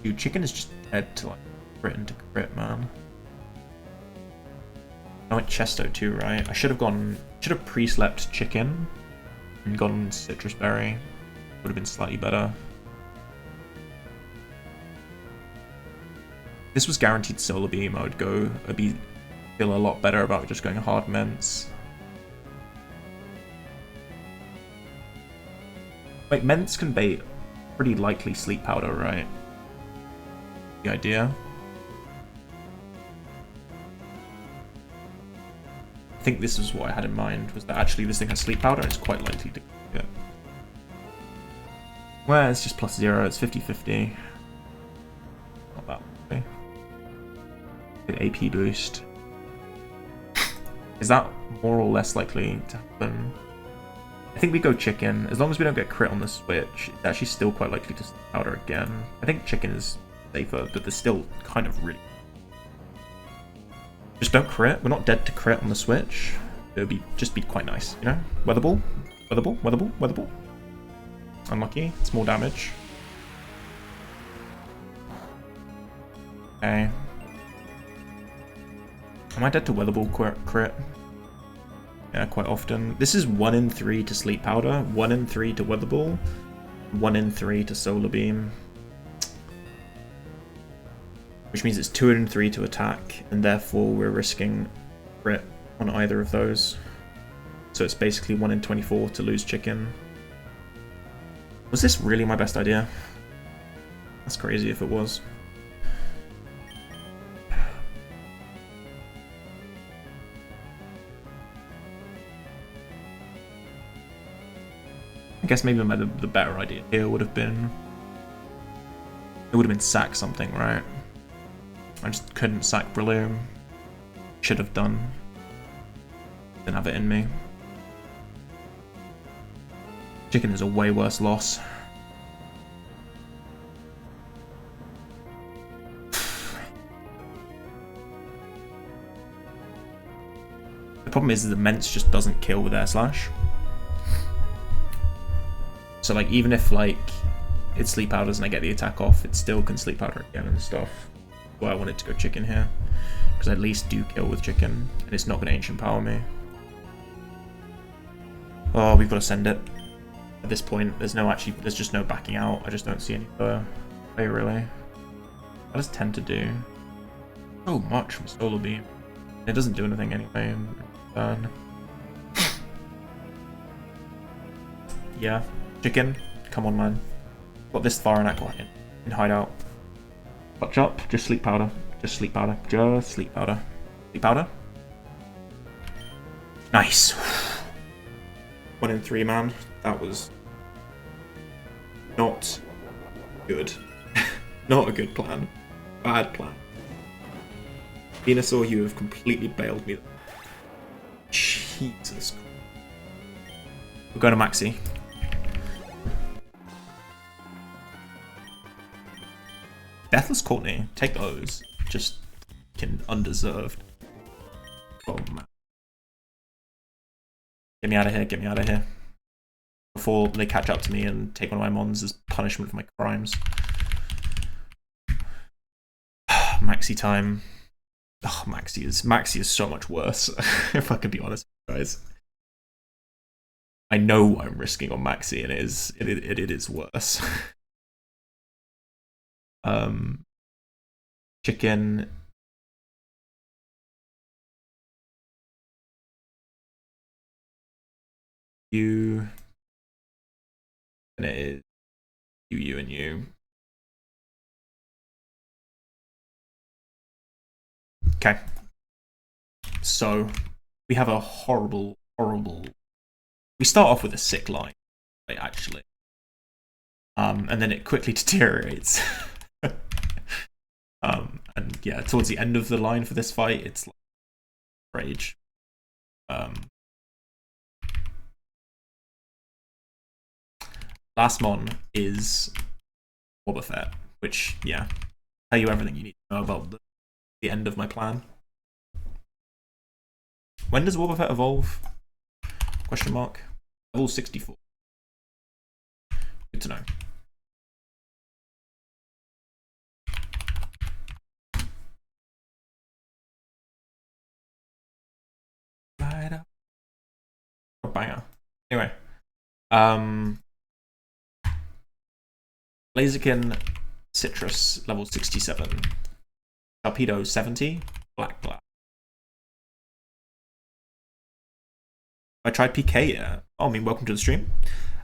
Dude, Chicken is just dead to like crit into crit, man. I went Chesto too, right? I should have pre-slept Chicken and gone Citrus Berry. Would have been slightly better. If this was guaranteed Solar Beam, I'd feel a lot better about just going hard Ments. Wait, Ments can bait pretty likely Sleep Powder, right? The idea. I think this is what I had in mind, was that actually this thing has Sleep Powder and it's quite likely to get. Well, it's just +0, it's 50-50. Not that way. Good AP boost. Is that more or less likely to happen? I think we go Chicken. As long as we don't get crit on the switch, it's actually still quite likely to Sleep Powder again. I think Chicken is safer, but there's still kind of really... Just don't crit. We're not dead to crit on the switch. It would just be quite nice, you know? Weather Ball, Weather Ball, Weather Ball, Weather Ball. Unlucky. It's more damage. Okay. Am I dead to Weather Ball crit? Yeah, quite often. This is 1 in 3 to Sleep Powder, 1 in 3 to Weather Ball, 1 in 3 to Solar Beam. Which means it's 2 in 3 to attack, and therefore we're risking crit on either of those. So it's basically 1 in 24 to lose Chicken. Was this really my best idea? That's crazy if it was. I guess maybe the better idea here would have been... It would have been sack something, right? I just couldn't sack Breloom. Should have done. Didn't have it in me. Chicken is a way worse loss. The problem is that the Ments just doesn't kill with Air Slash. So like even if like it Sleep Powders and I get the attack off, it still can Sleep Powder again and stuff. Why I wanted to go Chicken here. Because I at least do kill with Chicken, and it's not going to Ancient Power me. Oh, we've got to send it. At this point, there's just no backing out. I just don't see any other way, really. What does 10 to do? So much from Solar Beam. It doesn't do anything anyway in turn. Yeah, Chicken, come on, man. Got this far in hideout. Watch up, just Sleep Powder. Just Sleep Powder. Just Sleep Powder. Sleep Powder. Nice. 1 in 3, man. That was not good. Not a good plan. Bad plan. Venusaur, you have completely bailed me. Jesus. We're going to Maxie. Deathless Courtney. Take those. Just undeserved. Oh, man. Get me out of here. Get me out of here. Before they catch up to me and take one of my mons as punishment for my crimes. Maxie time. Oh, Maxie is so much worse. If I can be honest with you guys. I know what I'm risking on Maxie, and it is worse. Chicken. You. And it is you, and you. Okay. So we have a horrible. We start off with a sick line, right, actually. And then it quickly deteriorates. And yeah, towards the end of the line for this fight, it's like rage. Last mon is Wobbuffet, which, yeah, tell you everything you need to know about the end of my plan. When does Wobbuffet evolve? Question mark. Level 64. Good to know. Right up. Oh, banger. Anyway. Blaziken Citrus level 67. Torpedo 70. Black. I tried PK yet? Oh, I mean, welcome to the stream.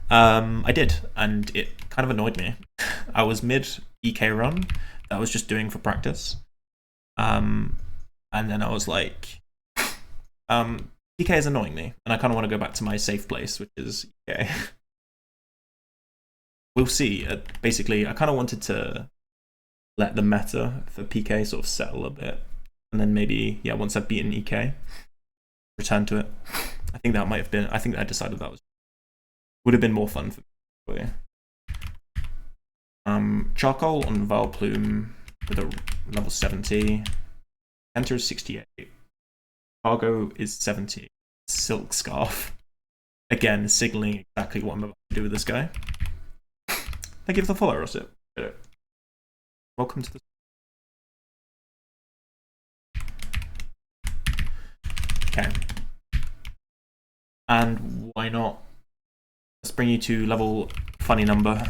I did, and it kind of annoyed me. I was mid EK run that I was just doing for practice. And then I was like, PK is annoying me, and I kind of want to go back to my safe place, which is EK. We'll see. Basically, I kind of wanted to let the meta for PK sort of settle a bit, and then maybe, yeah, once I've beaten EK, return to it. I think that might have been. I think I decided that would have been more fun for me. Charcoal on Vileplume with a level 70. Enter is 68. Cargo is 70. Silk Scarf. Again, signaling exactly what I'm about to do with this guy. Thank you for the follow, Rossit. Welcome to the. Okay. And why not? Let's bring you to level funny number.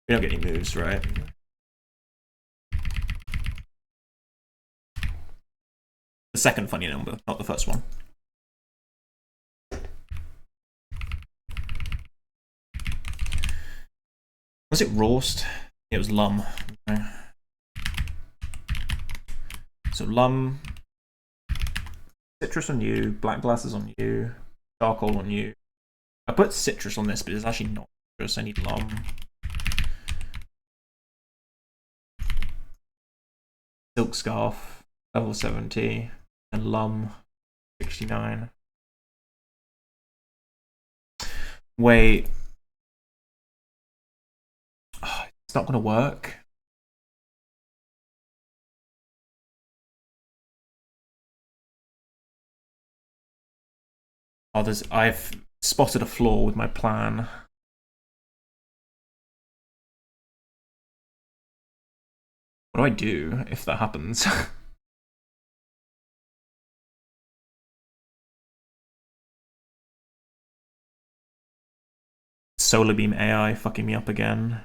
We don't get any moves, right? The second funny number, not the first one. Was it Roast? It was Lum. Okay. So Lum. Citrus on you, Black Glasses on you, Charcoal on you. I put Citrus on this, but it's actually not Citrus. I need Lum. Silk Scarf, level 70, and Lum, 69. Wait. Oh, it's not going to work. Oh, I've spotted a flaw with my plan. What do I do if that happens? Solar Beam AI fucking me up again.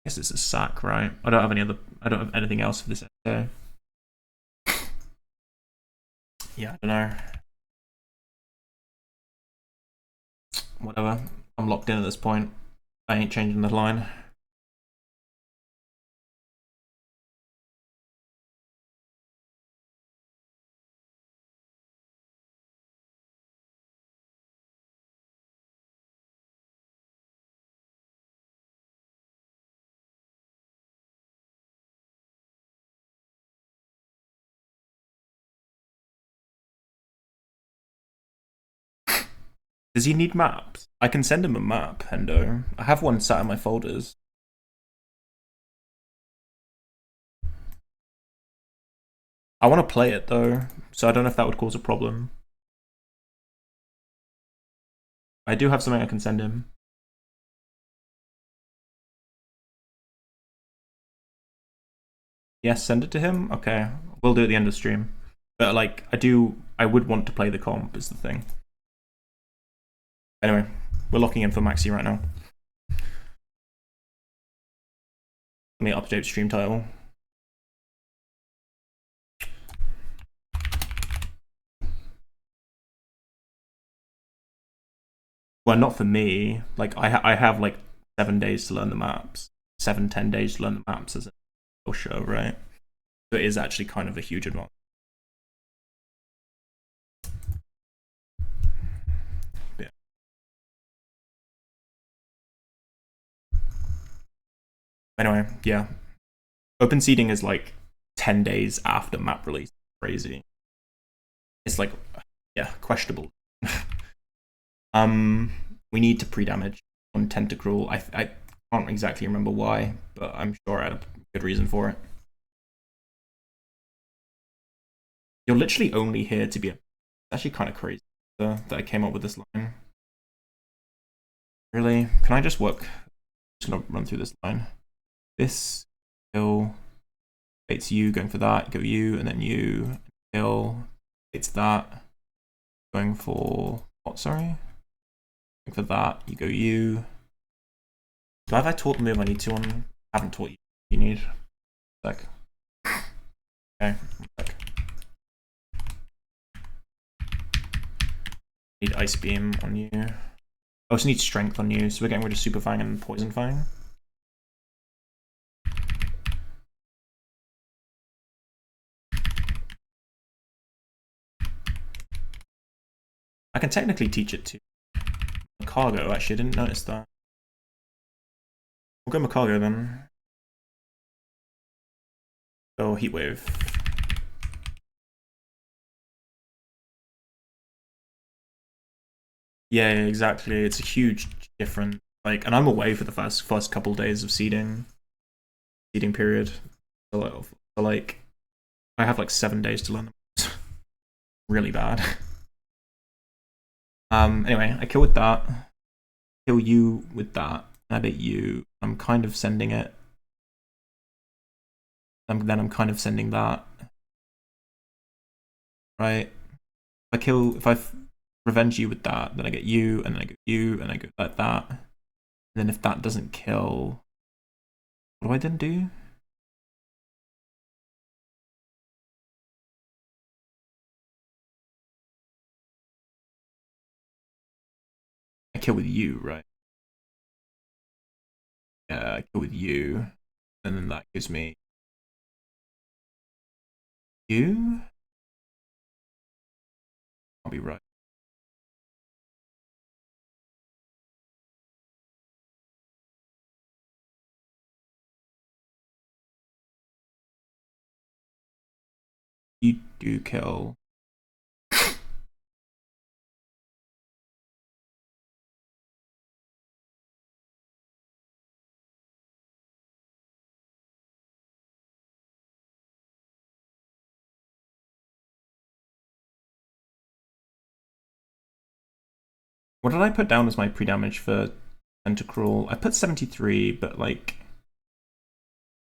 I guess this is sack, right? I don't have anything else for this day. Yeah, I don't know. Whatever. I'm locked in at this point. I ain't changing the line. Does he need maps? I can send him a map, Hendo. I have one sat in my folders. I want to play it though, so I don't know if that would cause a problem. I do have something I can send him. Yes, send it to him? Okay. We'll do it at the end of the stream. But like, I would want to play the comp is the thing. Anyway, we're locking in for Maxie right now. Let me update stream title. Well, not for me. Like, I have like 7 days to learn the maps. 7-10 days to learn the maps as a show, right? So it is actually kind of a huge advantage. Yeah. Anyway, yeah. Open seeding is like 10 days after map release. Crazy. It's like, yeah, questionable. We need to pre-damage on Tentacruel. I can't exactly remember why, but I'm sure I had a good reason for it. You're literally only here to be. It's actually kind of crazy that I came up with this line. Really? Can I just work? I'm just gonna run through this line. This kill. It's you going for that. Go you, and then you kill. It's that. Going for what? Sorry. Going for that. You go you. Have I taught the move I need to on? I haven't taught you. You need. Sec. Okay. Sec. Need Ice Beam on you. I also need Strength on you, so we're getting rid of Super Fang and Poison Fang. I can technically teach it to Cargo, actually, I didn't notice that. We'll go Macargo then. Go Heatwave. Yeah, exactly. It's a huge difference. Like, and I'm away for the first couple days of seeding period. So like, I have like 7 days to learn them. Really bad. Anyway, I kill with that. Kill you with that. I bet you. I'm kind of sending it. Then I'm kind of sending that. Right? If I revenge you with that, then I get you, and then I go you, and I go like that. And then if that doesn't kill, what do I then do? I kill with you, right? Yeah, I kill with you, and then that gives me you. I'll be right. You do kill. What did I put down as my pre-damage for Tentacruel? I put 73, but like,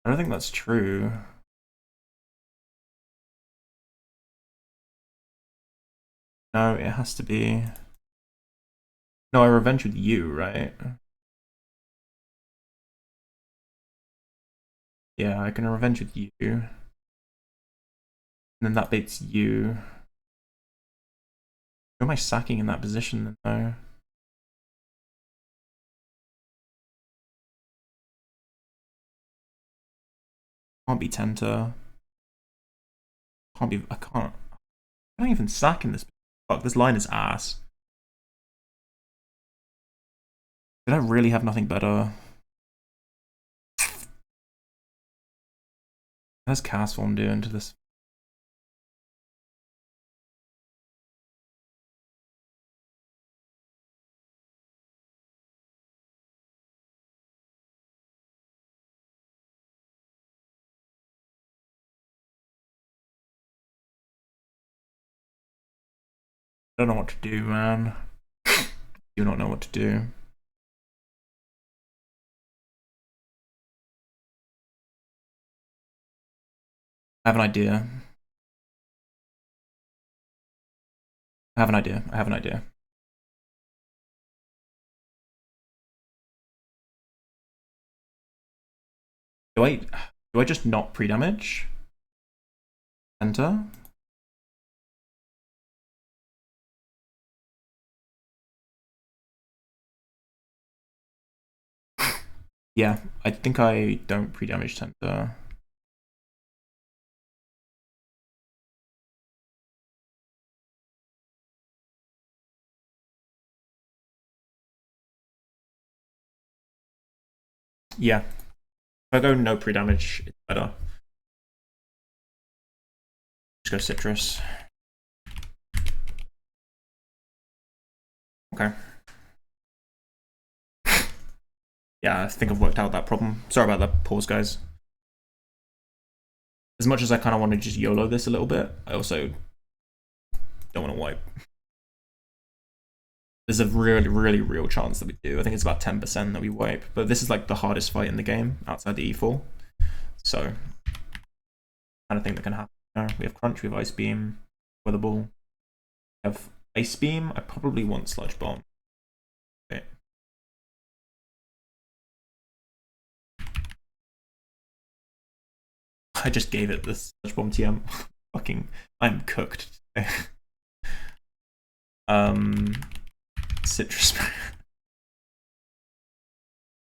I don't think that's true. No, it has to be. No, I revenge with you, right? Yeah, I can revenge with you. And then that baits you. Who am I sacking in that position then, though? Can't be Tenta. Can't be. I can't even sack in this. Fuck, this line is ass. Did I really have nothing better? What does cast form do into this? I don't know what to do, man. Do not know what to do. I have an idea. I have an idea. Do I just not pre-damage? Enter? Yeah, I think I don't pre-damage Tenta. Yeah. If I go no pre-damage, it's better. Just go citrus. Okay. Yeah, I think I've worked out that problem. Sorry about that pause, guys. As much as I kind of want to just YOLO this a little bit, I also don't want to wipe. There's a really, really real chance that we do. I think it's about 10% that we wipe. But this is like the hardest fight in the game outside the E4. So, kind of thing that can happen. We have Crunch, we have Ice Beam, Weather Ball. We have Ice Beam. I probably want Sludge Bomb. Okay. I just gave it this Sludge Bomb TM. Fucking, I'm cooked today. Citrus.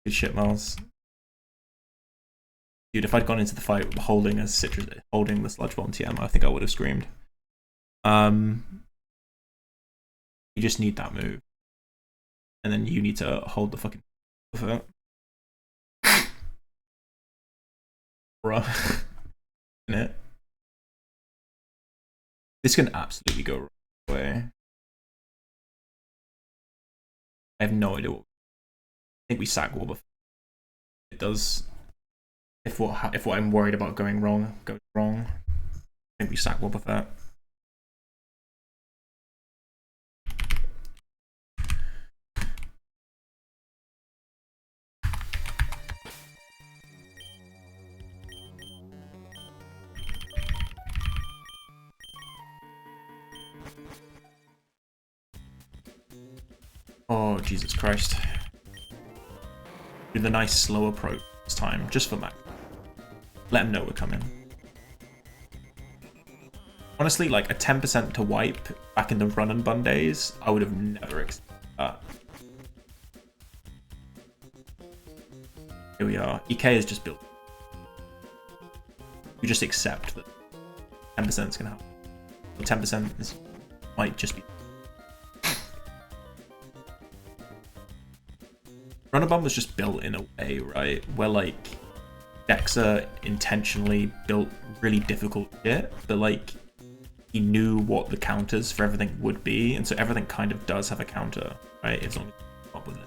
Good shit, Miles. Dude, if I'd gone into the fight holding the Sludge Bomb TM, I think I would have screamed. You just need that move. And then you need to hold the fucking with it. Bruh. It. This can absolutely go wrong way. I have no idea what. I think we sack Warbuff. It does. If what I'm worried about going wrong goes wrong, I think we sack Warbuff. Oh, Jesus Christ. Do the nice slow approach this time, just for Mac. Let him know we're coming. Honestly, like a 10% to wipe back in the run and bun days, I would have never expected that. Here we are. EK is just built. We just accept that 10% is going to happen. 10% might just be. Runabomb was just built in a way, right, where like decks are intentionally built really difficult shit, but like he knew what the counters for everything would be, and so everything kind of does have a counter, right? As long as you come up with it.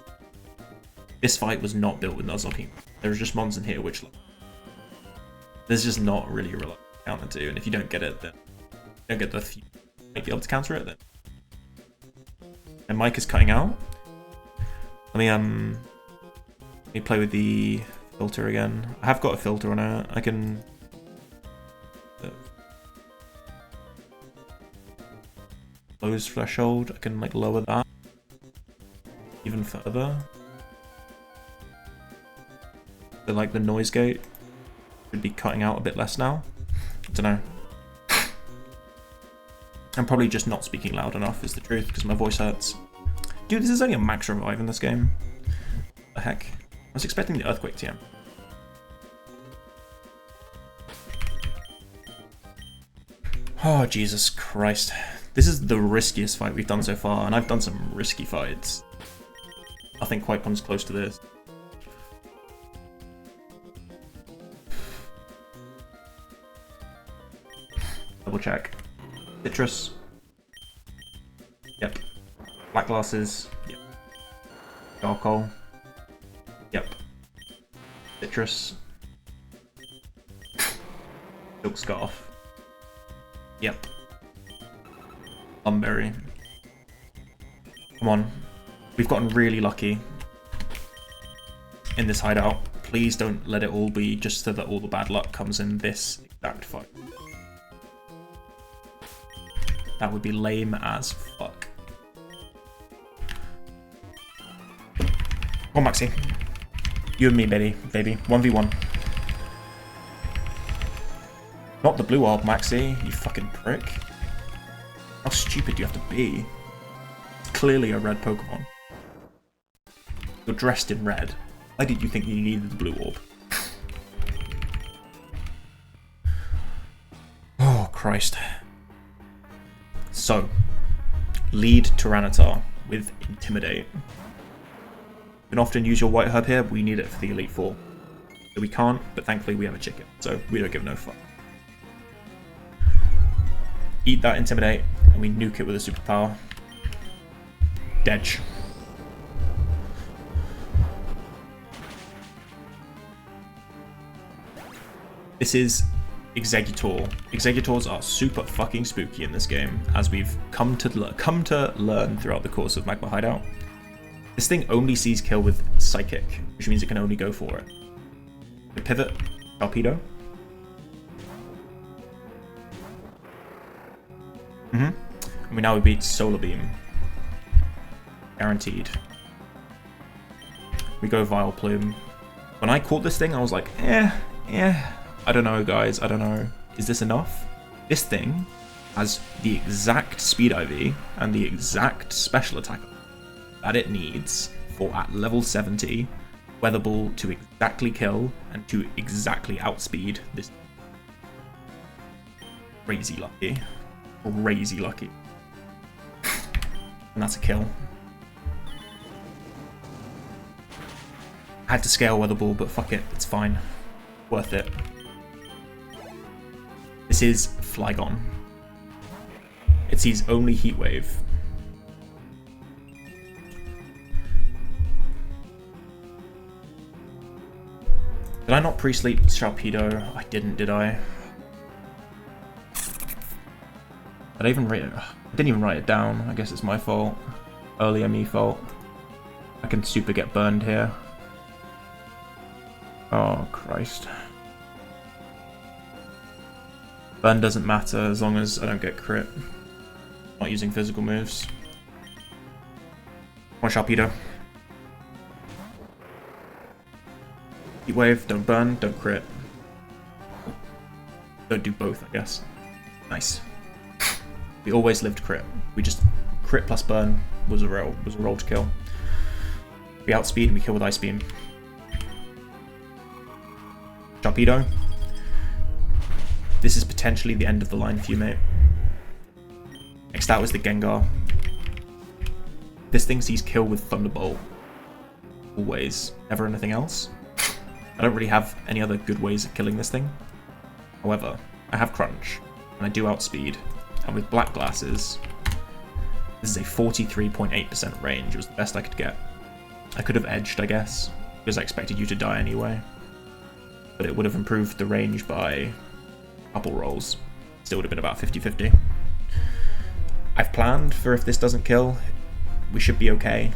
This fight was not built with Nuzlocke. There's just mons in here which like, there's just not really a reliable counter to, and if you don't get it, then you don't get the few might be able to counter it then. And Mike is cutting out. Let me play with the filter again. I have got a filter on it. I can close threshold. I can like lower that even further. So like the noise gate should be cutting out a bit less now. I don't know. I'm probably just not speaking loud enough is the truth because my voice hurts. Dude, this is only a max revive in this game. What the heck? I was expecting the Earthquake TM. Oh, Jesus Christ. This is the riskiest fight we've done so far, and I've done some risky fights. Nothing quite comes close to this. Double check. Citrus. Yep. Black glasses. Yep. Charcoal. Yep. Citrus. Silk scarf. Yep. Plumberry. Come on. We've gotten really lucky in this hideout. Please don't let it all be just so that all the bad luck comes in this exact fight. That would be lame as fuck. Come on, Maxie. You and me, baby. 1v1. Not the blue orb, Maxie. You fucking prick. How stupid do you have to be? It's clearly a red Pokemon. You're dressed in red. Why did you think you needed the blue orb? Oh, Christ. So, lead Tyranitar with Intimidate. You can often use your white herb here, but we need it for the Elite Four. So we can't, but thankfully we have a chicken, so we don't give no fuck. Eat that Intimidate, and we nuke it with a superpower. Dedge. This is Exeggutor. Exeggutors are super fucking spooky in this game, as we've come to learn throughout the course of Magma Hideout. This thing only sees kill with Psychic, which means it can only go for it. The pivot, Torpedo. And we beat Solar Beam. Guaranteed. We go Vile Plume. When I caught this thing, I was like, I don't know, guys, I don't know. Is this enough? This thing has the exact speed IV and the exact special attack that it needs for, at level 70, Weather Ball to exactly kill and to exactly outspeed this. Crazy lucky. Crazy lucky. And that's a kill. I had to scale Weather Ball, but fuck it, it's fine. Worth it. This is Flygon. It sees only Heat Wave. Did I not pre-sleep Sharpedo? I didn't, did I? Did I even write it? I didn't even write it down. I guess it's my fault. Earlier me fault. I can super get burned here. Oh, Christ. Burn doesn't matter as long as I don't get crit. Not using physical moves. One Sharpedo. Heat Wave, don't burn, don't crit. Don't do both, I guess. Nice. We always lived crit. We just crit plus burn was a roll to kill. We outspeed and we kill with Ice Beam. Sharpedo. This is potentially the end of the line for you, mate. Next out was the Gengar. This thing sees kill with Thunderbolt. Always. Never anything else. I don't really have any other good ways of killing this thing. However, I have Crunch, and I do outspeed. And with Black Glasses, this is a 43.8% range. It was the best I could get. I could have edged, I guess, because I expected you to die anyway. But it would have improved the range by a couple rolls. Still would have been about 50-50. I've planned for if this doesn't kill, we should be okay.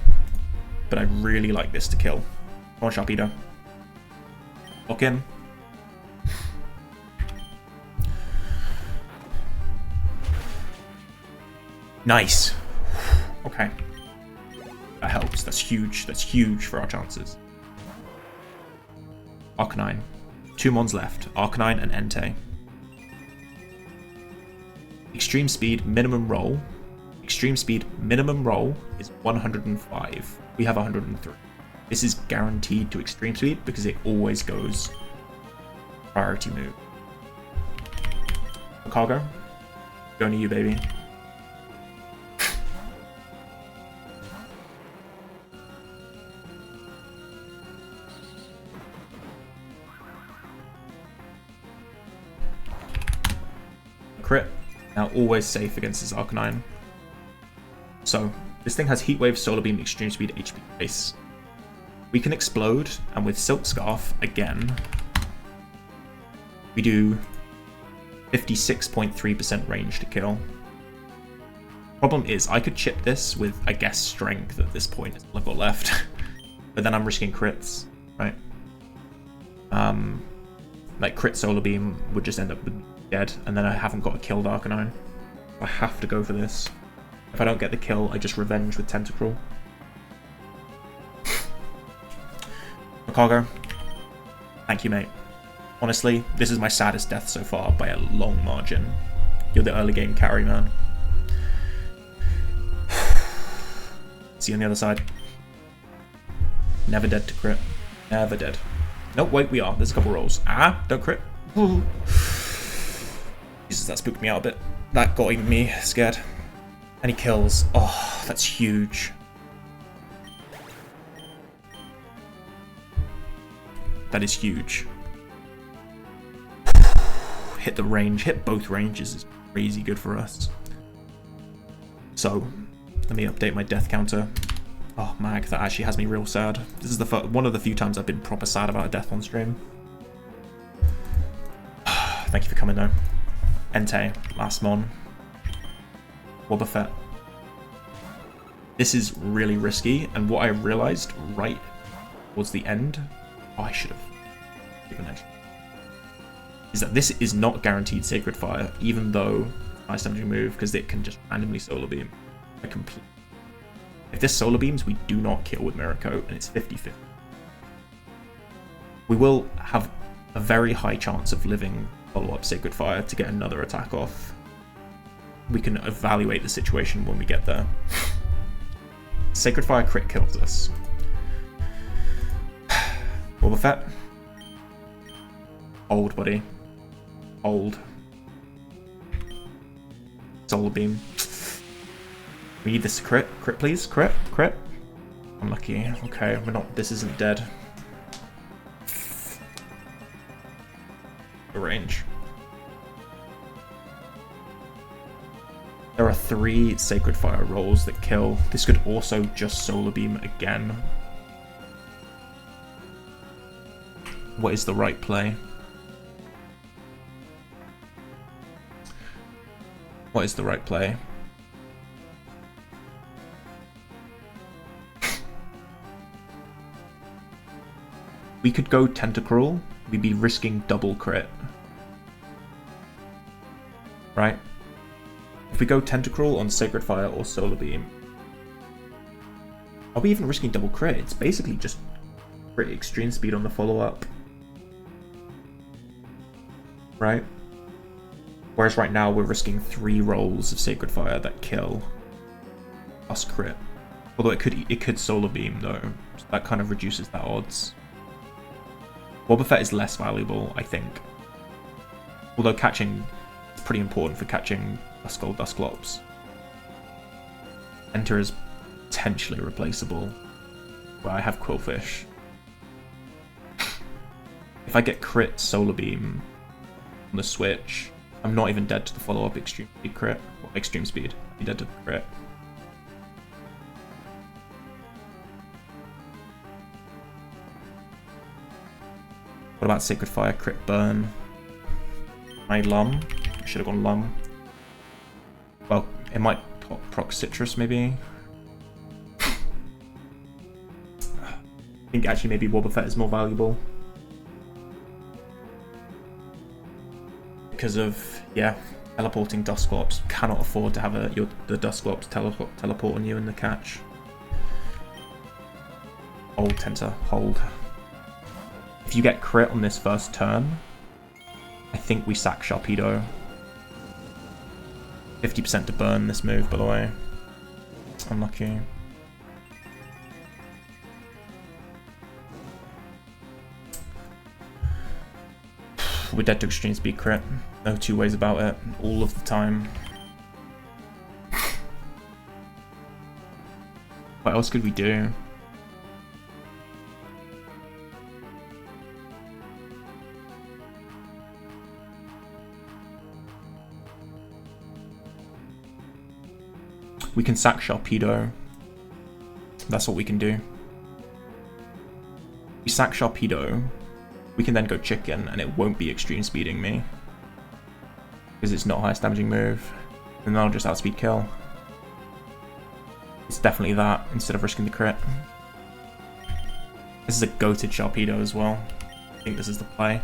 But I really like this to kill. Come on, Sharpedo. Lock in. Nice. Okay. That helps. That's huge. That's huge for our chances. Arcanine. 2 mons left. Arcanine and Entei. Extreme speed minimum roll. Extreme speed minimum roll is 105. We have 103. This is guaranteed to extreme speed because it always goes priority move. Cargo. Going to you, baby. Crit. Now always safe against this Arcanine. So, this thing has Heat Wave, Solar Beam, Extreme Speed, HP base. We can explode, and with Silk Scarf, again, we do 56.3% range to kill. Problem is, I could chip this with, I guess, Strength at this point, is all I've got left. But then I'm risking crits, right? Like, crit Solar Beam would just end up with dead, and then I haven't got a killed Arcanine. I have to go for this. If I don't get the kill, I just revenge with Tentacruel. Cargo, thank you, mate. Honestly, this is my saddest death so far by a long margin. You're the early game carry, man. See you on the other side. Never dead to crit. Never dead. Nope, wait, we are. There's a couple rolls. Ah, don't crit. Jesus, that spooked me out a bit. That got even me scared. And he kills. Oh, that's huge. That is huge. Hit the range. Hit both ranges is crazy good for us. So, let me update my death counter. Oh, Mag, that actually has me real sad. This is the one of the few times I've been proper sad about a death on stream. Thank you for coming, though. Entei, last mon. Wobbuffet. This is really risky, and what I realized right towards the end, I should have given it, is that this is not guaranteed Sacred Fire, even though nice damaging move, because it can just randomly Solar Beam. If this Solar Beams, we do not kill with Mirror Coat, and it's 50-50. We will have a very high chance of living follow-up Sacred Fire to get another attack off. We can evaluate the situation when we get there. Sacred Fire crit kills us. Wobbuffet. Hold, buddy. Hold. Solar Beam. We need this to crit. Crit, please. Crit. Crit. Unlucky. Okay, we're not. This isn't dead. The range. There are 3 Sacred Fire rolls that kill. This could also just Solar Beam again. What is the right play? What is the right play? We could go Tentacruel. We'd be risking double crit. Right? If we go Tentacruel on Sacred Fire or Solar Beam, are we even risking double crit? It's basically just crit extreme speed on the follow-up. Right? Whereas right now we're risking 3 rolls of Sacred Fire that kill us crit. Although it could Solar Beam though, so that kind of reduces that odds. Wobbuffet is less valuable, I think. Although catching is pretty important for catching Duskull, Dusclops. Enter is potentially replaceable, where I have Quillfish. If I get crit Solar Beam on the switch, I'm not even dead to the follow-up Extreme Speed crit. Or Extreme Speed. I'm dead to the crit. What about Sacred Fire crit burn? My Lum. I should have gone Lum. Well, it might proc Citrus maybe. I think actually maybe Wobbuffet is more valuable. Because of, yeah, teleporting Dusclops. Cannot afford to have the Dusclops teleport on you in the catch. Hold, Tenta, hold. If you get crit on this first turn, I think we sack Sharpedo. 50% to burn this move, by the way. Unlucky. We're dead to Extreme Speed crit. No 2 ways about it. All of the time. What else could we do? We can sack Sharpedo. That's what we can do. We sack Sharpedo. We can then go chicken and it won't be extreme speeding me. Because it's not highest damaging move. And then I'll just outspeed kill. It's definitely that instead of risking the crit. This is a goated Sharpedo as well. I think this is the play.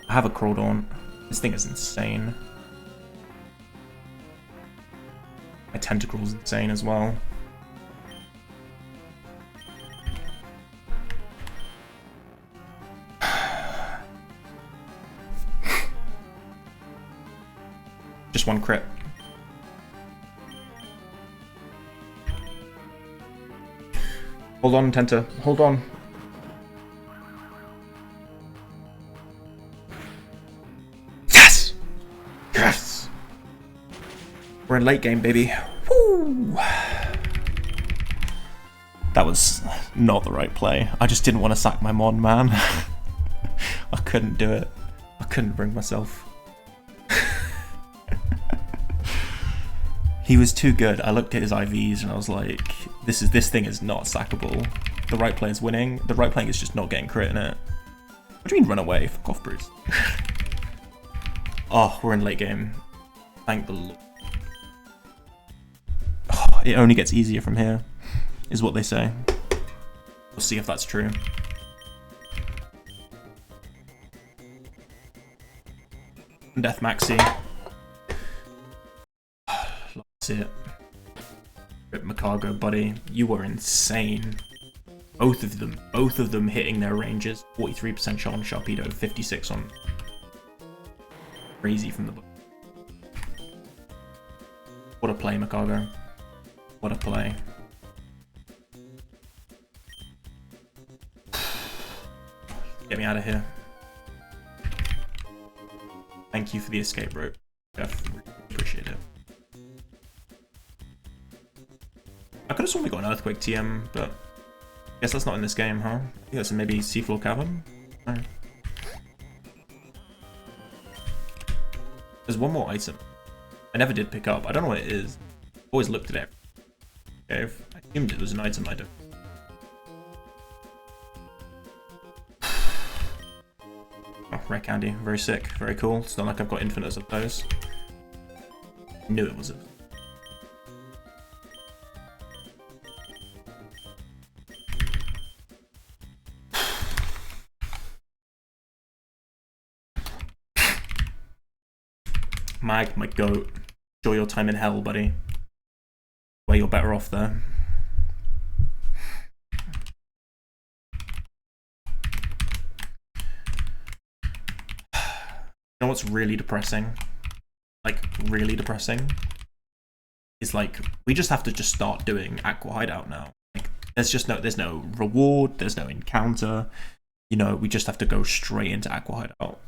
I have a Crawdaunt. This thing is insane. My Tentacle's insane as well. Just one crit. Hold on, Tenta. Hold on. Yes! Yes! We're in late game, baby. Woo! That was not the right play. I just didn't want to sack my Mon, man. I couldn't do it. I couldn't bring myself. He was too good. I looked at his IVs and I was like, this thing is not sackable. The right play is winning. The right play is just not getting crit in it. What do you mean run away? Fuck off, Bruce. Oh, we're in late game. Thank the Lord. Oh, it only gets easier from here, is what they say. We'll see if that's true. Death Maxie. It. Rip Macago, buddy. You were insane. Both of them hitting their ranges. 43% shot on Sharpedo, 56 on. Crazy from the book. What a play, Macago. What a play. Get me out of here. Thank you for the escape rope. I really appreciate it. I could have sworn we got an Earthquake TM, but I guess that's not in this game, huh? I think that's maybe Seafloor Cavern? No. There's one more item I never did pick up. I don't know what it is. Always looked at it. Okay, I assumed it was an item I don't. Oh, Rare Candy. Very sick. Very cool. It's not like I've got infinites of those. Knew it was it. Mag, my goat. Enjoy your time in hell, buddy. Where you're better off there. You know what's really depressing? Like, really depressing? Is like, we just have to just start doing Aqua Hideout now. Like, there's no reward, there's no encounter. You know, we just have to go straight into Aqua Hideout.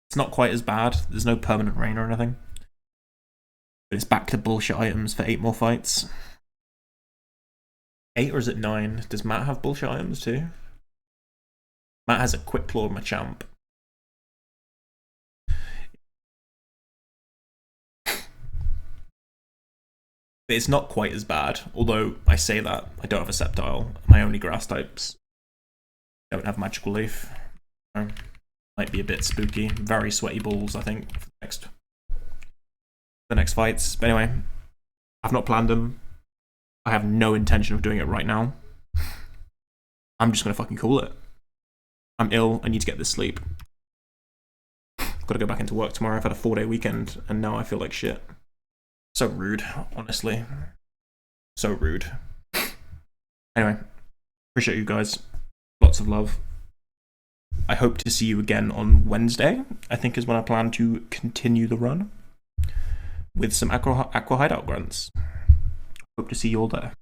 It's not quite as bad. There's no permanent rain or anything. But it's back to bullshit items for 8 more fights. 8 or is it 9? Does Matt have bullshit items too? Matt has a Quick Claw of Machamp. But it's not quite as bad. Although I say that, I don't have a Sceptile. My only grass types don't have Magical Leaf. So might be a bit spooky. Very sweaty balls, I think, for the next fights. But anyway, I've not planned them. I have no intention of doing it right now. I'm just gonna fucking call it. I'm ill. I need to get this sleep. Gotta go back into work tomorrow. I've had a 4-day weekend, and now I feel like shit. So rude, honestly. So rude. Anyway, appreciate you guys. Lots of love. I hope to see you again on Wednesday, I think is when I plan to continue the run with some Aqua Hideout grunts. Hope to see you all there.